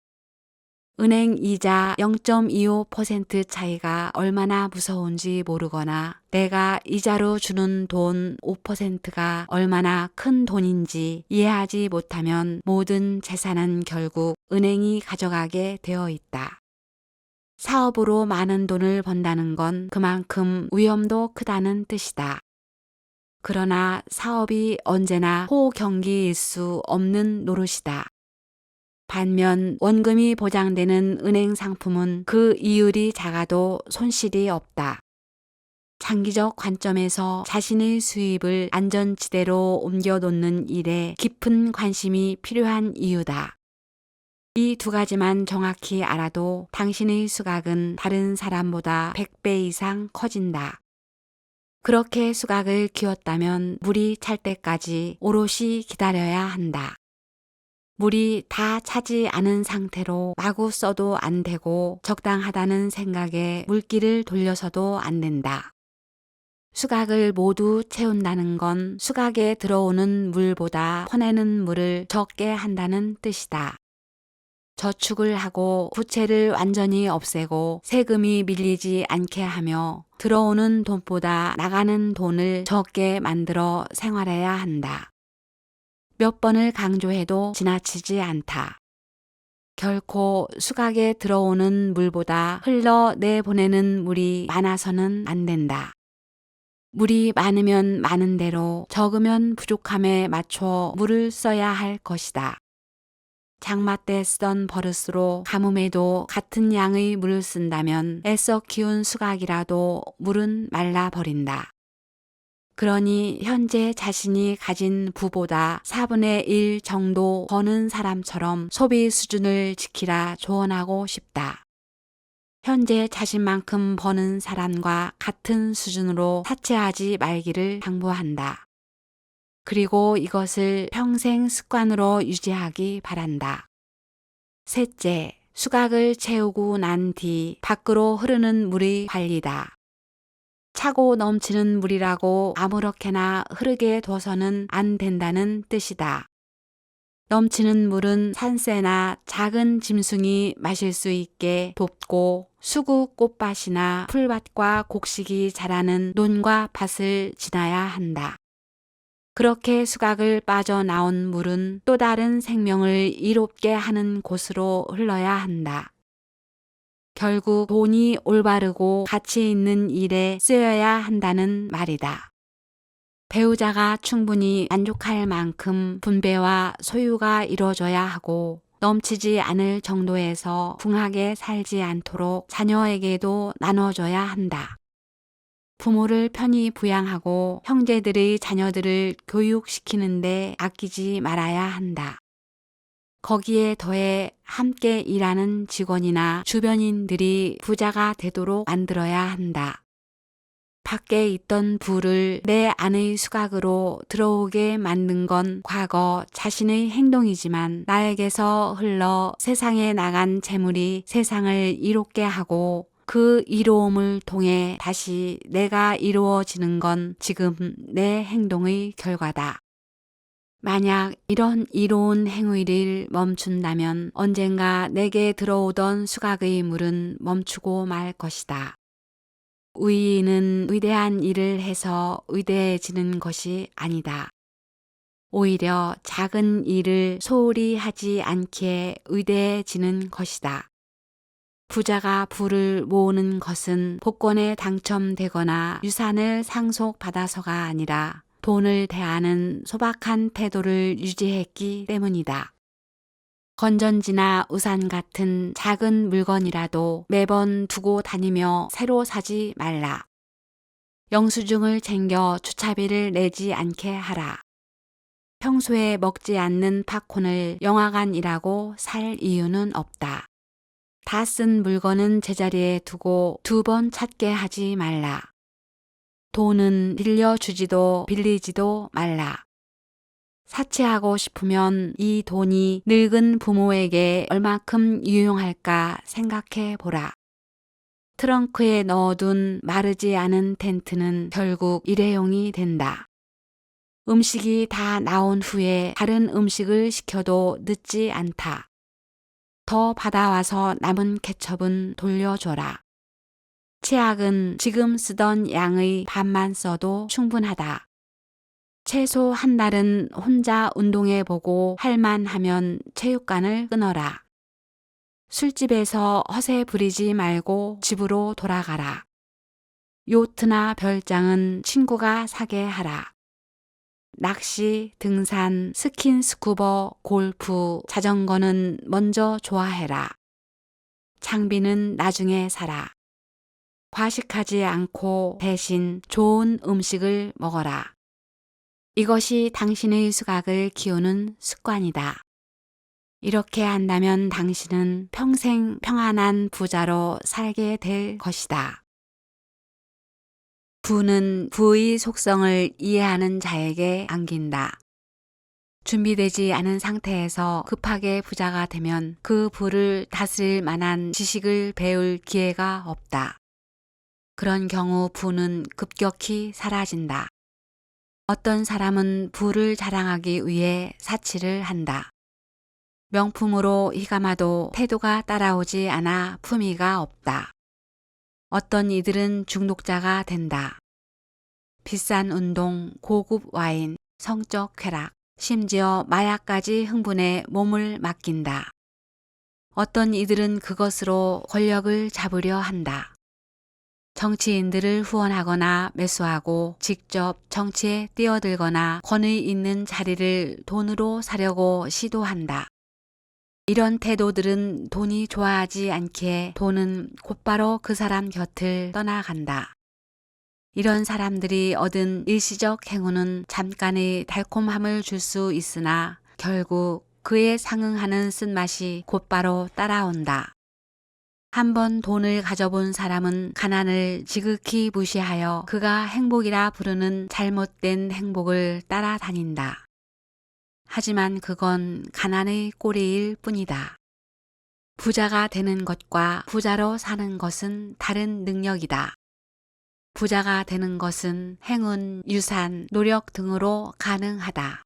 Speaker 1: 은행 이자 0.25% 차이가 얼마나 무서운지 모르거나 내가 이자로 주는 돈 5%가 얼마나 큰 돈인지 이해하지 못하면 모든 재산은 결국 은행이 가져가게 되어 있다. 사업으로 많은 돈을 번다는 건 그만큼 위험도 크다는 뜻이다. 그러나 사업이 언제나 호경기일 수 없는 노릇이다. 반면 원금이 보장되는 은행 상품은 그 이율이 작아도 손실이 없다. 장기적 관점에서 자신의 수입을 안전지대로 옮겨놓는 일에 깊은 관심이 필요한 이유다. 이 두 가지만 정확히 알아도 당신의 수각은 다른 사람보다 100배 이상 커진다. 그렇게 수각을 키웠다면 물이 찰 때까지 오롯이 기다려야 한다. 물이 다 차지 않은 상태로 마구 써도 안 되고 적당하다는 생각에 물기를 돌려서도 안 된다. 수각을 모두 채운다는 건 수각에 들어오는 물보다 퍼내는 물을 적게 한다는 뜻이다. 저축을 하고 부채를 완전히 없애고 세금이 밀리지 않게 하며 들어오는 돈보다 나가는 돈을 적게 만들어 생활해야 한다. 몇 번을 강조해도 지나치지 않다. 결코 수각에 들어오는 물보다 흘러내보내는 물이 많아서는 안 된다. 물이 많으면 많은 대로 적으면 부족함에 맞춰 물을 써야 할 것이다. 장마 때 쓰던 버릇으로 가뭄에도 같은 양의 물을 쓴다면 애써 키운 수각이라도 물은 말라버린다. 그러니 현재 자신이 가진 부보다 4분의 1 정도 버는 사람처럼 소비 수준을 지키라 조언하고 싶다. 현재 자신만큼 버는 사람과 같은 수준으로 사채하지 말기를 당부한다. 그리고 이것을 평생 습관으로 유지하기 바란다. 셋째, 수각을 채우고 난 뒤 밖으로 흐르는 물의 관리다. 차고 넘치는 물이라고 아무렇게나 흐르게 둬서는 안 된다는 뜻이다. 넘치는 물은 산새나 작은 짐승이 마실 수 있게 돕고 수국 꽃밭이나 풀밭과 곡식이 자라는 논과 밭을 지나야 한다. 그렇게 수각을 빠져나온 물은 또 다른 생명을 이롭게 하는 곳으로 흘러야 한다. 결국 돈이 올바르고 가치 있는 일에 쓰여야 한다는 말이다. 배우자가 충분히 만족할 만큼 분배와 소유가 이루어져야 하고 넘치지 않을 정도에서 궁하게 살지 않도록 자녀에게도 나눠줘야 한다. 부모를 편히 부양하고 형제들의 자녀들을 교육시키는데 아끼지 말아야 한다. 거기에 더해 함께 일하는 직원이나 주변인들이 부자가 되도록 만들어야 한다. 밖에 있던 부를 내 안의 수각으로 들어오게 만든 건 과거 자신의 행동이지만 나에게서 흘러 세상에 나간 재물이 세상을 이롭게 하고 그 이로움을 통해 다시 내가 이루어지는 건 지금 내 행동의 결과다. 만약 이런 이로운 행위를 멈춘다면 언젠가 내게 들어오던 수각의 물은 멈추고 말 것이다. 의인은 위대한 일을 해서 위대해지는 것이 아니다. 오히려 작은 일을 소홀히 하지 않기에 위대해지는 것이다. 부자가 부를 모으는 것은 복권에 당첨되거나 유산을 상속받아서가 아니라 돈을 대하는 소박한 태도를 유지했기 때문이다. 건전지나 우산 같은 작은 물건이라도 매번 두고 다니며 새로 사지 말라. 영수증을 챙겨 주차비를 내지 않게 하라. 평소에 먹지 않는 팝콘을 영화관이라고 살 이유는 없다. 다 쓴 물건은 제자리에 두고 2번 찾게 하지 말라. 돈은 빌려주지도 빌리지도 말라. 사치하고 싶으면 이 돈이 늙은 부모에게 얼마큼 유용할까 생각해 보라. 트렁크에 넣어둔 마르지 않은 텐트는 결국 일회용이 된다. 음식이 다 나온 후에 다른 음식을 시켜도 늦지 않다. 더 받아와서 남은 케첩은 돌려줘라. 치약은 지금 쓰던 양의 반만 써도 충분하다. 최소 한 달은 혼자 운동해보고 할만하면 체육관을 끊어라. 술집에서 허세 부리지 말고 집으로 돌아가라. 요트나 별장은 친구가 사게 하라. 낚시, 등산, 스킨스쿠버, 골프, 자전거는 먼저 좋아해라. 장비는 나중에 사라. 과식하지 않고 대신 좋은 음식을 먹어라. 이것이 당신의 수각을 키우는 습관이다. 이렇게 한다면 당신은 평생 평안한 부자로 살게 될 것이다. 부는 부의 속성을 이해하는 자에게 안긴다. 준비되지 않은 상태에서 급하게 부자가 되면 그 부를 다스릴 만한 지식을 배울 기회가 없다. 그런 경우 부는 급격히 사라진다. 어떤 사람은 부를 자랑하기 위해 사치를 한다. 명품으로 희감아도 태도가 따라오지 않아 품위가 없다. 어떤 이들은 중독자가 된다. 비싼 운동, 고급 와인, 성적 쾌락, 심지어 마약까지 흥분해 몸을 맡긴다. 어떤 이들은 그것으로 권력을 잡으려 한다. 정치인들을 후원하거나 매수하고 직접 정치에 뛰어들거나 권위 있는 자리를 돈으로 사려고 시도한다. 이런 태도들은 돈이 좋아하지 않기에 돈은 곧바로 그 사람 곁을 떠나간다. 이런 사람들이 얻은 일시적 행운은 잠깐의 달콤함을 줄 수 있으나 결국 그에 상응하는 쓴맛이 곧바로 따라온다. 한번 돈을 가져본 사람은 가난을 지극히 무시하여 그가 행복이라 부르는 잘못된 행복을 따라다닌다. 하지만 그건 가난의 꼬리일 뿐이다. 부자가 되는 것과 부자로 사는 것은 다른 능력이다. 부자가 되는 것은 행운, 유산, 노력 등으로 가능하다.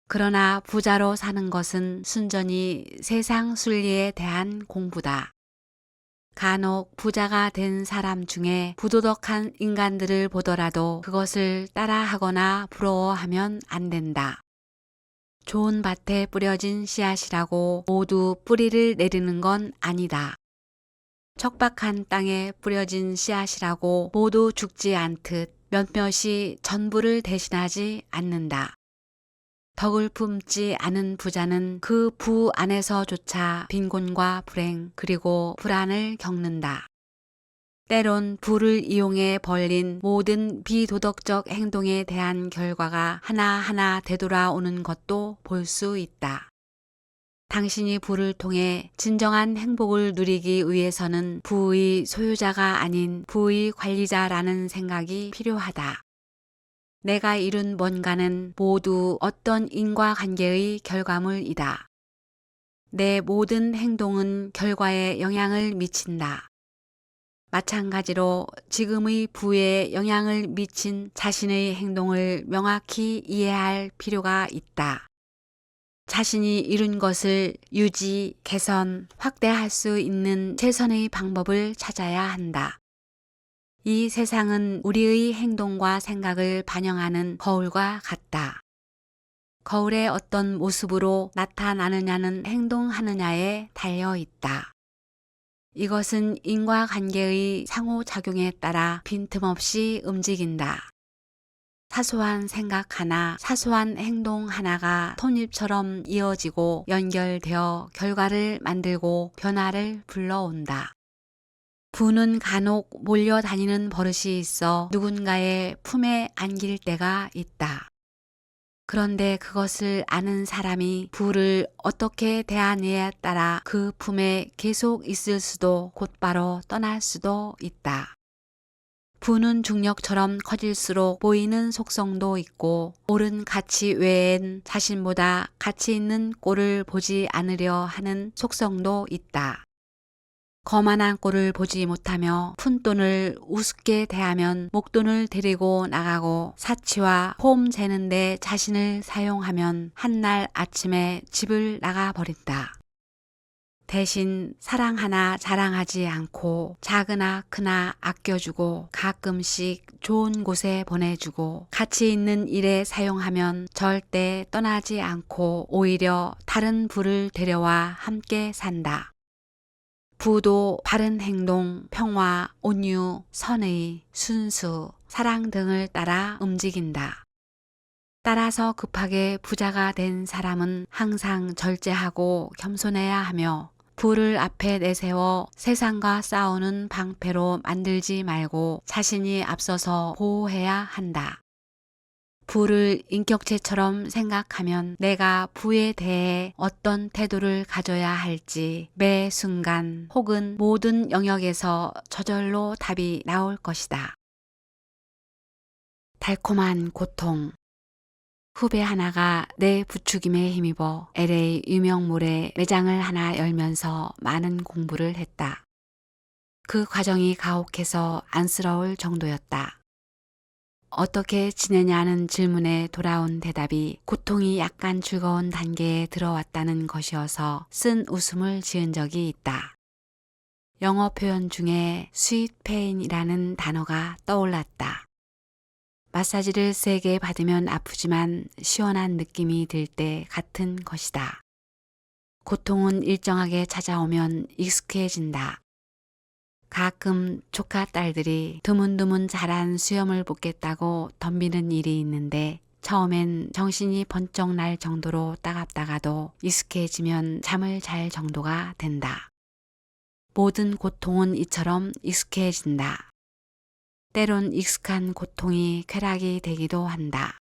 Speaker 1: 그러나 부자로 사는 것은 순전히 세상 순리에 대한 공부다. 간혹 부자가 된 사람 중에 부도덕한 인간들을 보더라도 그것을 따라하거나 부러워하면 안 된다. 좋은 밭에 뿌려진 씨앗이라고 모두 뿌리를 내리는 건 아니다. 척박한 땅에 뿌려진 씨앗이라고 모두 죽지 않듯 몇몇이 전부를 대신하지 않는다. 덕을 품지 않은 부자는 그 부 안에서조차 빈곤과 불행 그리고 불안을 겪는다. 때론 부를 이용해 벌린 모든 비도덕적 행동에 대한 결과가 하나하나 되돌아오는 것도 볼 수 있다. 당신이 부를 통해 진정한 행복을 누리기 위해서는 부의 소유자가 아닌 부의 관리자라는 생각이 필요하다. 내가 이룬 뭔가는 모두 어떤 인과관계의 결과물이다. 내 모든 행동은 결과에 영향을 미친다. 마찬가지로 지금의 부에 영향을 미친 자신의 행동을 명확히 이해할 필요가 있다. 자신이 이룬 것을 유지, 개선, 확대할 수 있는 최선의 방법을 찾아야 한다. 이 세상은 우리의 행동과 생각을 반영하는 거울과 같다. 거울의 어떤 모습으로 나타나느냐는 행동하느냐에 달려 있다. 이것은 인과관계의 상호작용에 따라 빈틈없이 움직인다. 사소한 생각 하나, 사소한 행동 하나가 톱잎처럼 이어지고 연결되어 결과를 만들고 변화를 불러온다. 부는 간혹 몰려다니는 버릇이 있어 누군가의 품에 안길 때가 있다. 그런데 그것을 아는 사람이 부를 어떻게 대하느냐에 따라 그 품에 계속 있을 수도 곧바로 떠날 수도 있다. 부는 중력처럼 커질수록 보이는 속성도 있고 옳은 가치 외엔 자신보다 가치 있는 꼴을 보지 않으려 하는 속성도 있다. 거만한 꼴을 보지 못하며 푼돈을 우습게 대하면 목돈을 데리고 나가고 사치와 폼 재는데 자신을 사용하면 한날 아침에 집을 나가버린다. 대신 사랑 하나 자랑하지 않고 작으나 크나 아껴주고 가끔씩 좋은 곳에 보내주고 가치 있는 일에 사용하면 절대 떠나지 않고 오히려 다른 부를 데려와 함께 산다. 부도 바른 행동, 평화, 온유, 선의, 순수, 사랑 등을 따라 움직인다. 따라서 급하게 부자가 된 사람은 항상 절제하고 겸손해야 하며 부를 앞에 내세워 세상과 싸우는 방패로 만들지 말고 자신이 앞서서 보호해야 한다. 부를 인격체처럼 생각하면 내가 부에 대해 어떤 태도를 가져야 할지 매 순간 혹은 모든 영역에서 저절로 답이 나올 것이다. 달콤한 고통. 후배 하나가 내 부추김에 힘입어 LA 유명몰에 매장을 하나 열면서 많은 공부를 했다. 그 과정이 가혹해서 안쓰러울 정도였다. 어떻게 지내냐는 질문에 돌아온 대답이 고통이 약간 즐거운 단계에 들어왔다는 것이어서 쓴 웃음을 지은 적이 있다. 영어 표현 중에 sweet pain이라는 단어가 떠올랐다. 마사지를 세게 받으면 아프지만 시원한 느낌이 들 때 같은 것이다. 고통은 일정하게 찾아오면 익숙해진다. 가끔 조카 딸들이 드문드문 자란 수염을 뽑겠다고 덤비는 일이 있는데 처음엔 정신이 번쩍 날 정도로 따갑다가도 익숙해지면 잠을 잘 정도가 된다. 모든 고통은 이처럼 익숙해진다. 때론 익숙한 고통이 쾌락이 되기도 한다.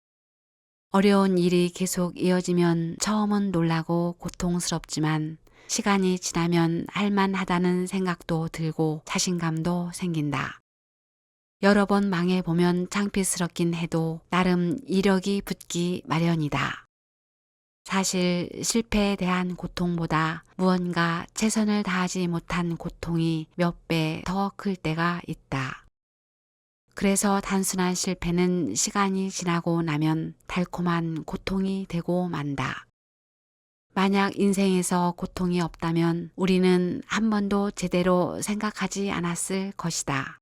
Speaker 1: 어려운 일이 계속 이어지면 처음은 놀라고 고통스럽지만 시간이 지나면 할만하다는 생각도 들고 자신감도 생긴다. 여러 번 망해보면 창피스럽긴 해도 나름 이력이 붙기 마련이다. 사실 실패에 대한 고통보다 무언가 최선을 다하지 못한 고통이 몇 배 더 클 때가 있다. 그래서 단순한 실패는 시간이 지나고 나면 달콤한 고통이 되고 만다. 만약 인생에서 고통이 없다면 우리는 한 번도 제대로 생각하지 않았을 것이다.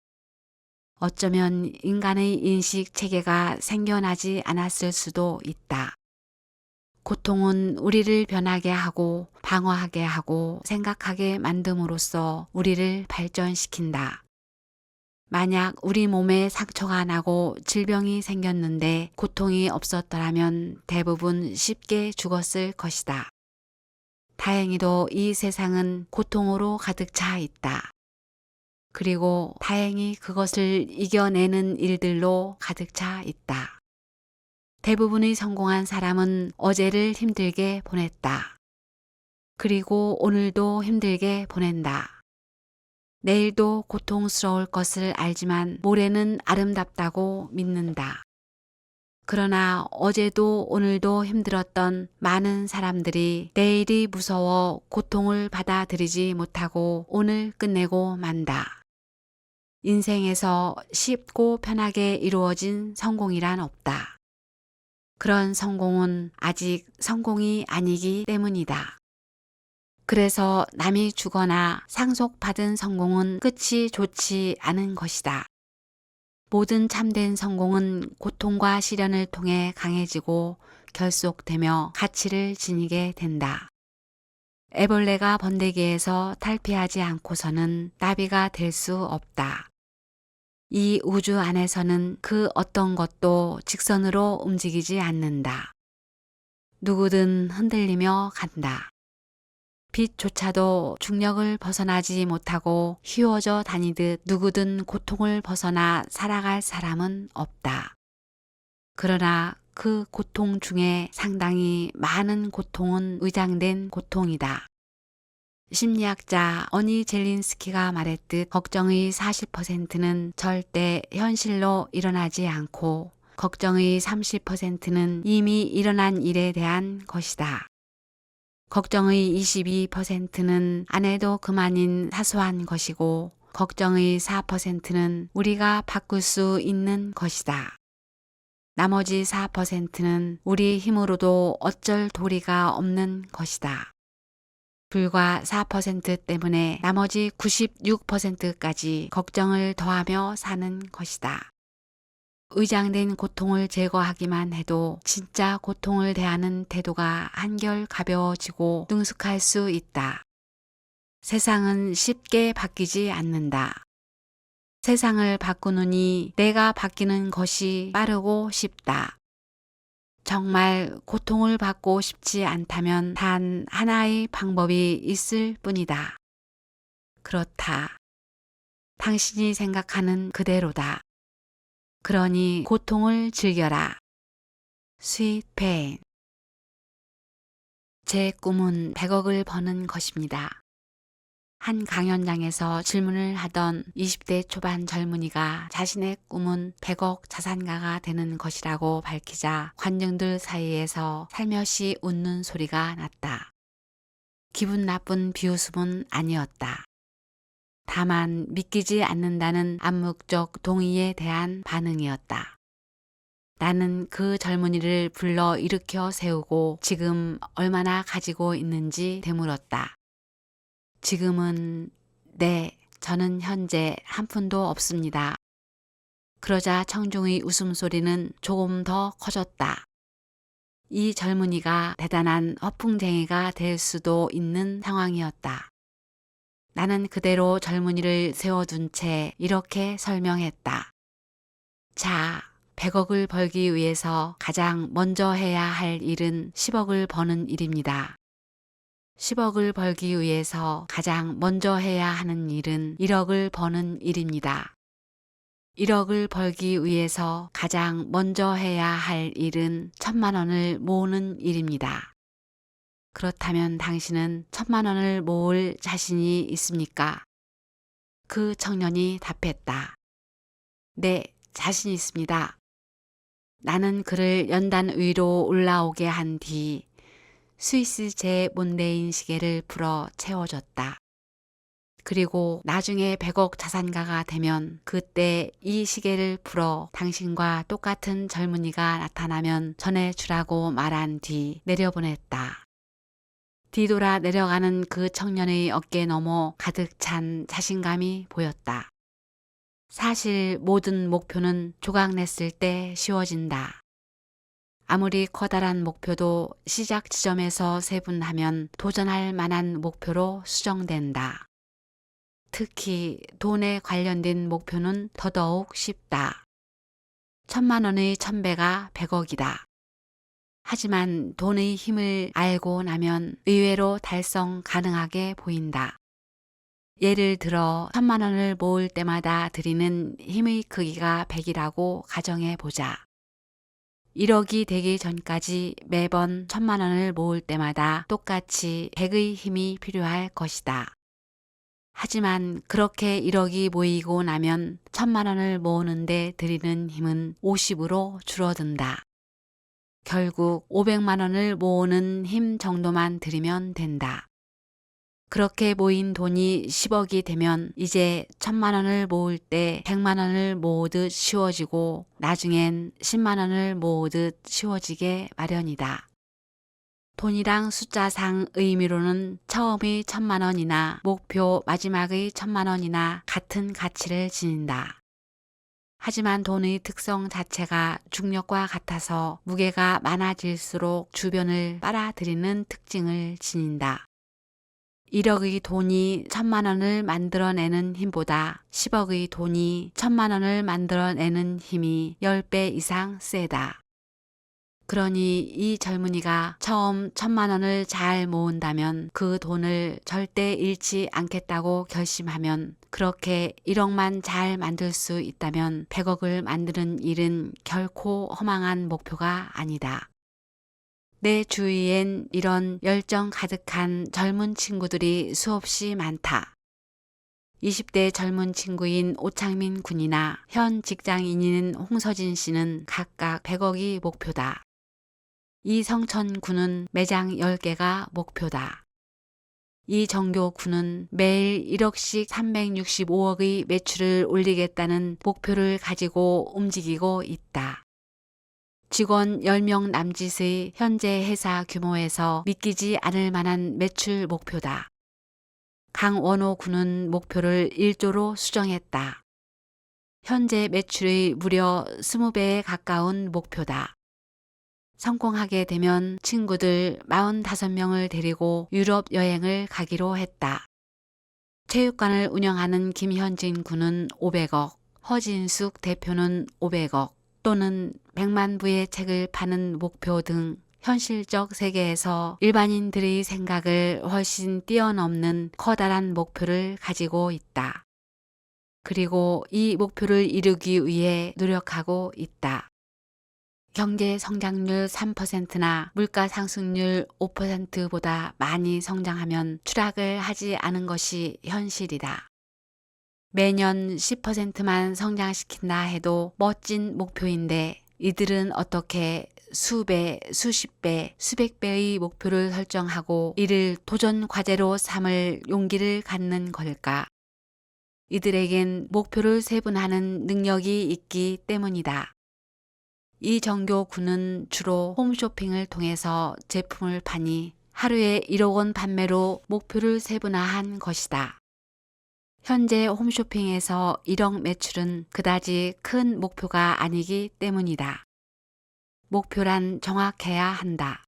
Speaker 1: 어쩌면 인간의 인식 체계가 생겨나지 않았을 수도 있다. 고통은 우리를 변하게 하고 방어하게 하고 생각하게 만듦으로써 우리를 발전시킨다. 만약 우리 몸에 상처가 나고 질병이 생겼는데 고통이 없었더라면 대부분 쉽게 죽었을 것이다. 다행히도 이 세상은 고통으로 가득 차 있다. 그리고 다행히 그것을 이겨내는 일들로 가득 차 있다. 대부분의 성공한 사람은 어제를 힘들게 보냈다. 그리고 오늘도 힘들게 보낸다. 내일도 고통스러울 것을 알지만 모레는 아름답다고 믿는다. 그러나 어제도 오늘도 힘들었던 많은 사람들이 내일이 무서워 고통을 받아들이지 못하고 오늘 끝내고 만다. 인생에서 쉽고 편하게 이루어진 성공이란 없다. 그런 성공은 아직 성공이 아니기 때문이다. 그래서 남이 주거나 상속받은 성공은 끝이 좋지 않은 것이다. 모든 참된 성공은 고통과 시련을 통해 강해지고 결속되며 가치를 지니게 된다. 애벌레가 번데기에서 탈피하지 않고서는 나비가 될 수 없다. 이 우주 안에서는 그 어떤 것도 직선으로 움직이지 않는다. 누구든 흔들리며 간다. 빛조차도 중력을 벗어나지 못하고 휘어져 다니듯 누구든 고통을 벗어나 살아갈 사람은 없다. 그러나 그 고통 중에 상당히 많은 고통은 의장된 고통이다. 심리학자 어니 젤린스키가 말했듯 걱정의 40%는 절대 현실로 일어나지 않고 걱정의 30%는 이미 일어난 일에 대한 것이다. 걱정의 22%는 안 해도 그만인 사소한 것이고 걱정의 4%는 우리가 바꿀 수 있는 것이다. 나머지 4%는 우리 힘으로도 어쩔 도리가 없는 것이다. 불과 4% 때문에 나머지 96%까지 걱정을 더하며 사는 것이다. 의장된 고통을 제거하기만 해도 진짜 고통을 대하는 태도가 한결 가벼워지고 능숙할 수 있다. 세상은 쉽게 바뀌지 않는다. 세상을 바꾸느니 내가 바뀌는 것이 빠르고 쉽다. 정말 고통을 받고 싶지 않다면 단 하나의 방법이 있을 뿐이다. 그렇다. 당신이 생각하는 그대로다. 그러니 고통을 즐겨라. Sweet Pain. 제 꿈은 100억을 버는 것입니다. 한 강연장에서 질문을 하던 20대 초반 젊은이가 자신의 꿈은 100억 자산가가 되는 것이라고 밝히자 관중들 사이에서 살며시 웃는 소리가 났다. 기분 나쁜 비웃음은 아니었다. 다만 믿기지 않는다는 암묵적 동의에 대한 반응이었다. 나는 그 젊은이를 불러 일으켜 세우고 지금 얼마나 가지고 있는지 되물었다. 지금은 네, 저는 현재 한 푼도 없습니다. 그러자 청중의 웃음소리는 조금 더 커졌다. 이 젊은이가 대단한 허풍쟁이가 될 수도 있는 상황이었다. 나는 그대로 젊은이를 세워둔 채 이렇게 설명했다. 자, 100억을 벌기 위해서 가장 먼저 해야 할 일은 10억을 버는 일입니다. 10억을 벌기 위해서 가장 먼저 해야 하는 일은 1억을 버는 일입니다. 1억을 벌기 위해서 가장 먼저 해야 할 일은 1,000만 원을 모으는 일입니다. 그렇다면 당신은 1,000만 원을 모을 자신이 있습니까? 그 청년이 답했다. 네, 자신 있습니다. 나는 그를 연단 위로 올라오게 한 뒤 스위스 제 몬데인 시계를 풀어 채워줬다. 그리고 나중에 100억 자산가가 되면 그때 이 시계를 풀어 당신과 똑같은 젊은이가 나타나면 전해주라고 말한 뒤 내려보냈다. 뒤돌아 내려가는 그 청년의 어깨 너머 가득 찬 자신감이 보였다. 사실 모든 목표는 조각냈을 때 쉬워진다. 아무리 커다란 목표도 시작 지점에서 세분하면 도전할 만한 목표로 수정된다. 특히 돈에 관련된 목표는 더더욱 쉽다. 1,000만 원의 1,000배가 100억이다. 하지만 돈의 힘을 알고 나면 의외로 달성 가능하게 보인다. 예를 들어 1,000만 원을 모을 때마다 들이는 힘의 크기가 100이라고 가정해 보자. 1억이 되기 전까지 매번 1,000만 원을 모을 때마다 똑같이 100의 힘이 필요할 것이다. 하지만 그렇게 1억이 모이고 나면 1,000만 원을 모으는데 들이는 힘은 50으로 줄어든다. 결국 500만 원을 모으는 힘 정도만 들이면 된다. 그렇게 모인 돈이 10억이 되면 이제 1,000만 원을 모을 때 100만 원을 모으듯 쉬워지고 나중엔 10만 원을 모으듯 쉬워지게 마련이다. 돈이랑 숫자상 의미로는 처음의 1,000만 원이나 목표 마지막의 1,000만 원이나 같은 가치를 지닌다. 하지만 돈의 특성 자체가 중력과 같아서 무게가 많아질수록 주변을 빨아들이는 특징을 지닌다. 1억의 돈이 1,000만 원을 만들어내는 힘보다 10억의 돈이 1,000만 원을 만들어내는 힘이 10배 이상 세다. 그러니 이 젊은이가 처음 1,000만 원을 잘 모은다면 그 돈을 절대 잃지 않겠다고 결심하면 그렇게 1억만 잘 만들 수 있다면 100억을 만드는 일은 결코 허망한 목표가 아니다. 내 주위엔 이런 열정 가득한 젊은 친구들이 수없이 많다. 20대 젊은 친구인 오창민 군이나 현 직장인인 홍서진 씨는 각각 100억이 목표다. 이성천 군은 매장 10개가 목표다. 이정교 군은 매일 1억씩 365억의 매출을 올리겠다는 목표를 가지고 움직이고 있다. 직원 10명 남짓의 현재 회사 규모에서 믿기지 않을 만한 매출 목표다. 강원호 군은 목표를 1조로 수정했다. 현재 매출의 무려 20배에 가까운 목표다. 성공하게 되면 친구들 45명을 데리고 유럽 여행을 가기로 했다. 체육관을 운영하는 김현진 군은 500억, 허진숙 대표는 500억 또는 100만 부의 책을 파는 목표 등 현실적 세계에서 일반인들의 생각을 훨씬 뛰어넘는 커다란 목표를 가지고 있다. 그리고 이 목표를 이루기 위해 노력하고 있다. 경제 성장률 3%나 물가 상승률 5%보다 많이 성장하면 추락을 하지 않은 것이 현실이다. 매년 10%만 성장시킨다 해도 멋진 목표인데 이들은 어떻게 수배, 수십 배, 수백 배의 목표를 설정하고 이를 도전 과제로 삼을 용기를 갖는 걸까? 이들에겐 목표를 세분하는 능력이 있기 때문이다. 이정교 군은 주로 홈쇼핑을 통해서 제품을 파니 하루에 1억 원 판매로 목표를 세분화한 것이다. 현재 홈쇼핑에서 1억 매출은 그다지 큰 목표가 아니기 때문이다. 목표란 정확해야 한다.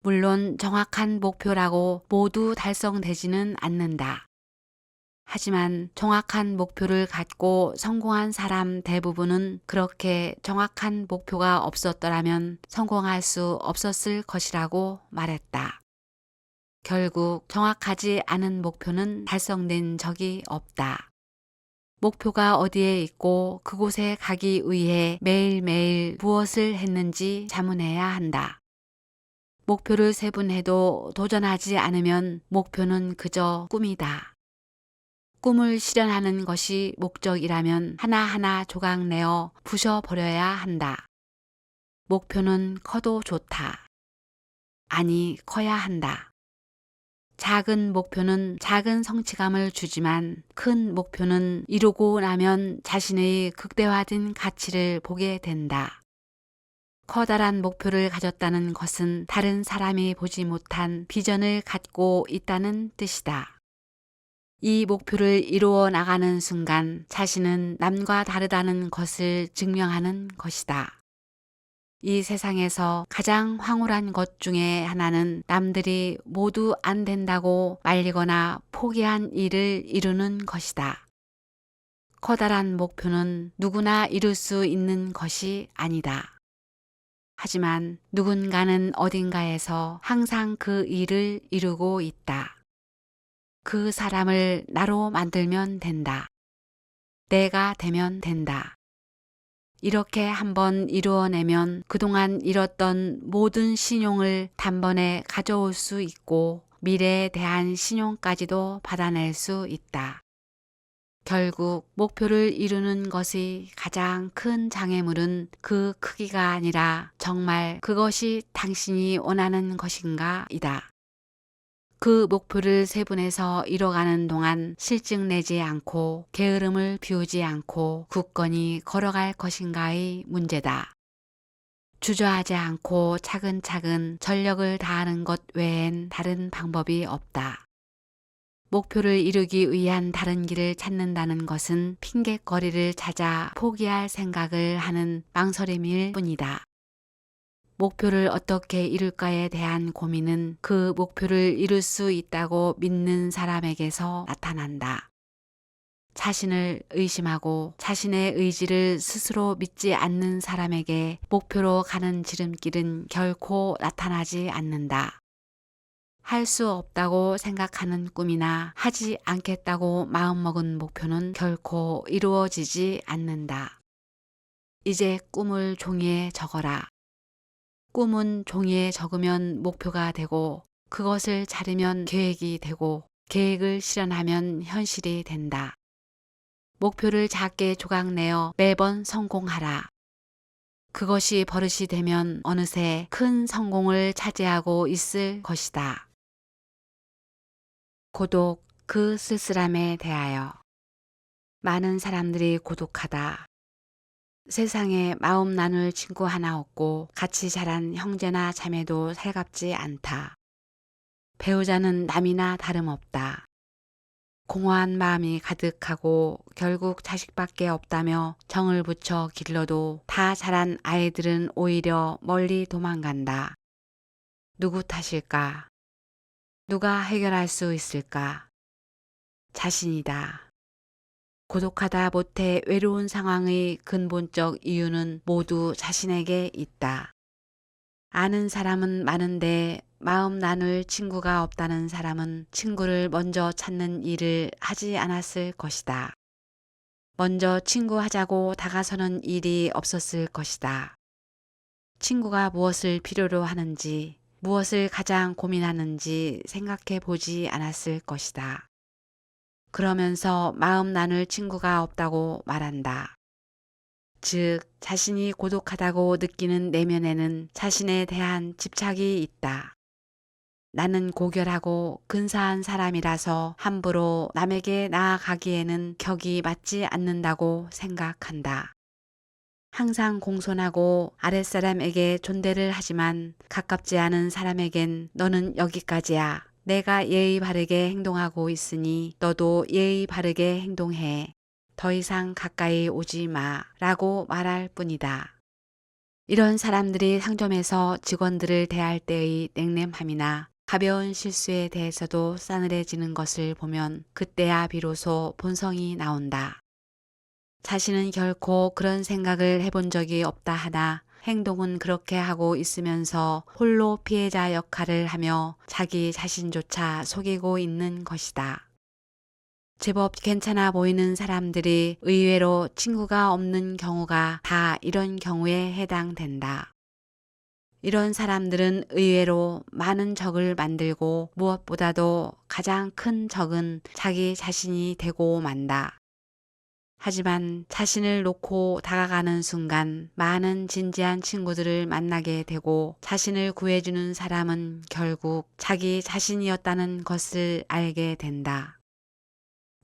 Speaker 1: 물론 정확한 목표라고 모두 달성되지는 않는다. 하지만 정확한 목표를 갖고 성공한 사람 대부분은 그렇게 정확한 목표가 없었더라면 성공할 수 없었을 것이라고 말했다. 결국 정확하지 않은 목표는 달성된 적이 없다. 목표가 어디에 있고 그곳에 가기 위해 매일매일 무엇을 했는지 자문해야 한다. 목표를 세분해도 도전하지 않으면 목표는 그저 꿈이다. 꿈을 실현하는 것이 목적이라면 하나하나 조각내어 부셔버려야 한다. 목표는 커도 좋다. 아니, 커야 한다. 작은 목표는 작은 성취감을 주지만 큰 목표는 이루고 나면 자신의 극대화된 가치를 보게 된다. 커다란 목표를 가졌다는 것은 다른 사람이 보지 못한 비전을 갖고 있다는 뜻이다. 이 목표를 이루어 나가는 순간 자신은 남과 다르다는 것을 증명하는 것이다. 이 세상에서 가장 황홀한 것 중에 하나는 남들이 모두 안 된다고 말리거나 포기한 일을 이루는 것이다. 커다란 목표는 누구나 이룰 수 있는 것이 아니다. 하지만 누군가는 어딘가에서 항상 그 일을 이루고 있다. 그 사람을 나로 만들면 된다. 내가 되면 된다. 이렇게 한번 이루어내면 그동안 잃었던 모든 신용을 단번에 가져올 수 있고 미래에 대한 신용까지도 받아낼 수 있다. 결국 목표를 이루는 것의 가장 큰 장애물은 그 크기가 아니라 정말 그것이 당신이 원하는 것인가 이다. 그 목표를 세분해서 이뤄가는 동안 실증 내지 않고 게으름을 피우지 않고 굳건히 걸어갈 것인가의 문제다. 주저하지 않고 차근차근 전력을 다하는 것 외엔 다른 방법이 없다. 목표를 이루기 위한 다른 길을 찾는다는 것은 핑곗거리를 찾아 포기할 생각을 하는 망설임일 뿐이다. 목표를 어떻게 이룰까에 대한 고민은 그 목표를 이룰 수 있다고 믿는 사람에게서 나타난다. 자신을 의심하고 자신의 의지를 스스로 믿지 않는 사람에게 목표로 가는 지름길은 결코 나타나지 않는다. 할 수 없다고 생각하는 꿈이나 하지 않겠다고 마음먹은 목표는 결코 이루어지지 않는다. 이제 꿈을 종이에 적어라. 꿈은 종이에 적으면 목표가 되고 그것을 자르면 계획이 되고 계획을 실현하면 현실이 된다. 목표를 작게 조각내어 매번 성공하라. 그것이 버릇이 되면 어느새 큰 성공을 차지하고 있을 것이다. 고독, 그 쓸쓸함에 대하여. 많은 사람들이 고독하다. 세상에 마음 나눌 친구 하나 없고 같이 자란 형제나 자매도 살갑지 않다. 배우자는 남이나 다름없다. 공허한 마음이 가득하고 결국 자식밖에 없다며 정을 붙여 길러도 다 자란 아이들은 오히려 멀리 도망간다. 누구 탓일까? 누가 해결할 수 있을까? 자신이다. 고독하다 못해 외로운 상황의 근본적 이유는 모두 자신에게 있다. 아는 사람은 많은데 마음 나눌 친구가 없다는 사람은 친구를 먼저 찾는 일을 하지 않았을 것이다. 먼저 친구하자고 다가서는 일이 없었을 것이다. 친구가 무엇을 필요로 하는지, 무엇을 가장 고민하는지 생각해 보지 않았을 것이다. 그러면서 마음 나눌 친구가 없다고 말한다. 즉, 자신이 고독하다고 느끼는 내면에는 자신에 대한 집착이 있다. 나는 고결하고 근사한 사람이라서 함부로 남에게 나아가기에는 격이 맞지 않는다고 생각한다. 항상 공손하고 아랫사람에게 존대를 하지만 가깝지 않은 사람에겐 너는 여기까지야. 내가 예의 바르게 행동하고 있으니 너도 예의 바르게 행동해. 더 이상 가까이 오지 마. 라고 말할 뿐이다. 이런 사람들이 상점에서 직원들을 대할 때의 냉랭함이나 가벼운 실수에 대해서도 싸늘해지는 것을 보면 그때야 비로소 본성이 나온다. 자신은 결코 그런 생각을 해본 적이 없다 하나 행동은 그렇게 하고 있으면서 홀로 피해자 역할을 하며 자기 자신조차 속이고 있는 것이다. 제법 괜찮아 보이는 사람들이 의외로 친구가 없는 경우가 다 이런 경우에 해당된다. 이런 사람들은 의외로 많은 적을 만들고 무엇보다도 가장 큰 적은 자기 자신이 되고 만다. 하지만 자신을 놓고 다가가는 순간 많은 진지한 친구들을 만나게 되고 자신을 구해주는 사람은 결국 자기 자신이었다는 것을 알게 된다.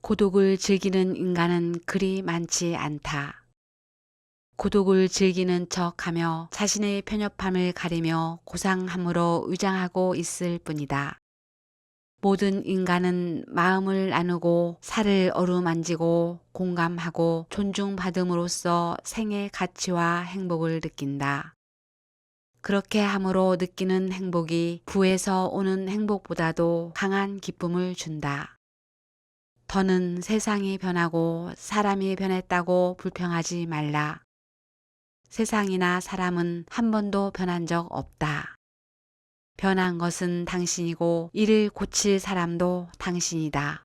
Speaker 1: 고독을 즐기는 인간은 그리 많지 않다. 고독을 즐기는 척하며 자신의 편협함을 가리며 고상함으로 위장하고 있을 뿐이다. 모든 인간은 마음을 나누고 살을 어루만지고 공감하고 존중받음으로써 생의 가치와 행복을 느낀다. 그렇게 함으로 느끼는 행복이 부에서 오는 행복보다도 강한 기쁨을 준다. 더는 세상이 변하고 사람이 변했다고 불평하지 말라. 세상이나 사람은 한 번도 변한 적 없다. 변한 것은 당신이고 이를 고칠 사람도 당신이다.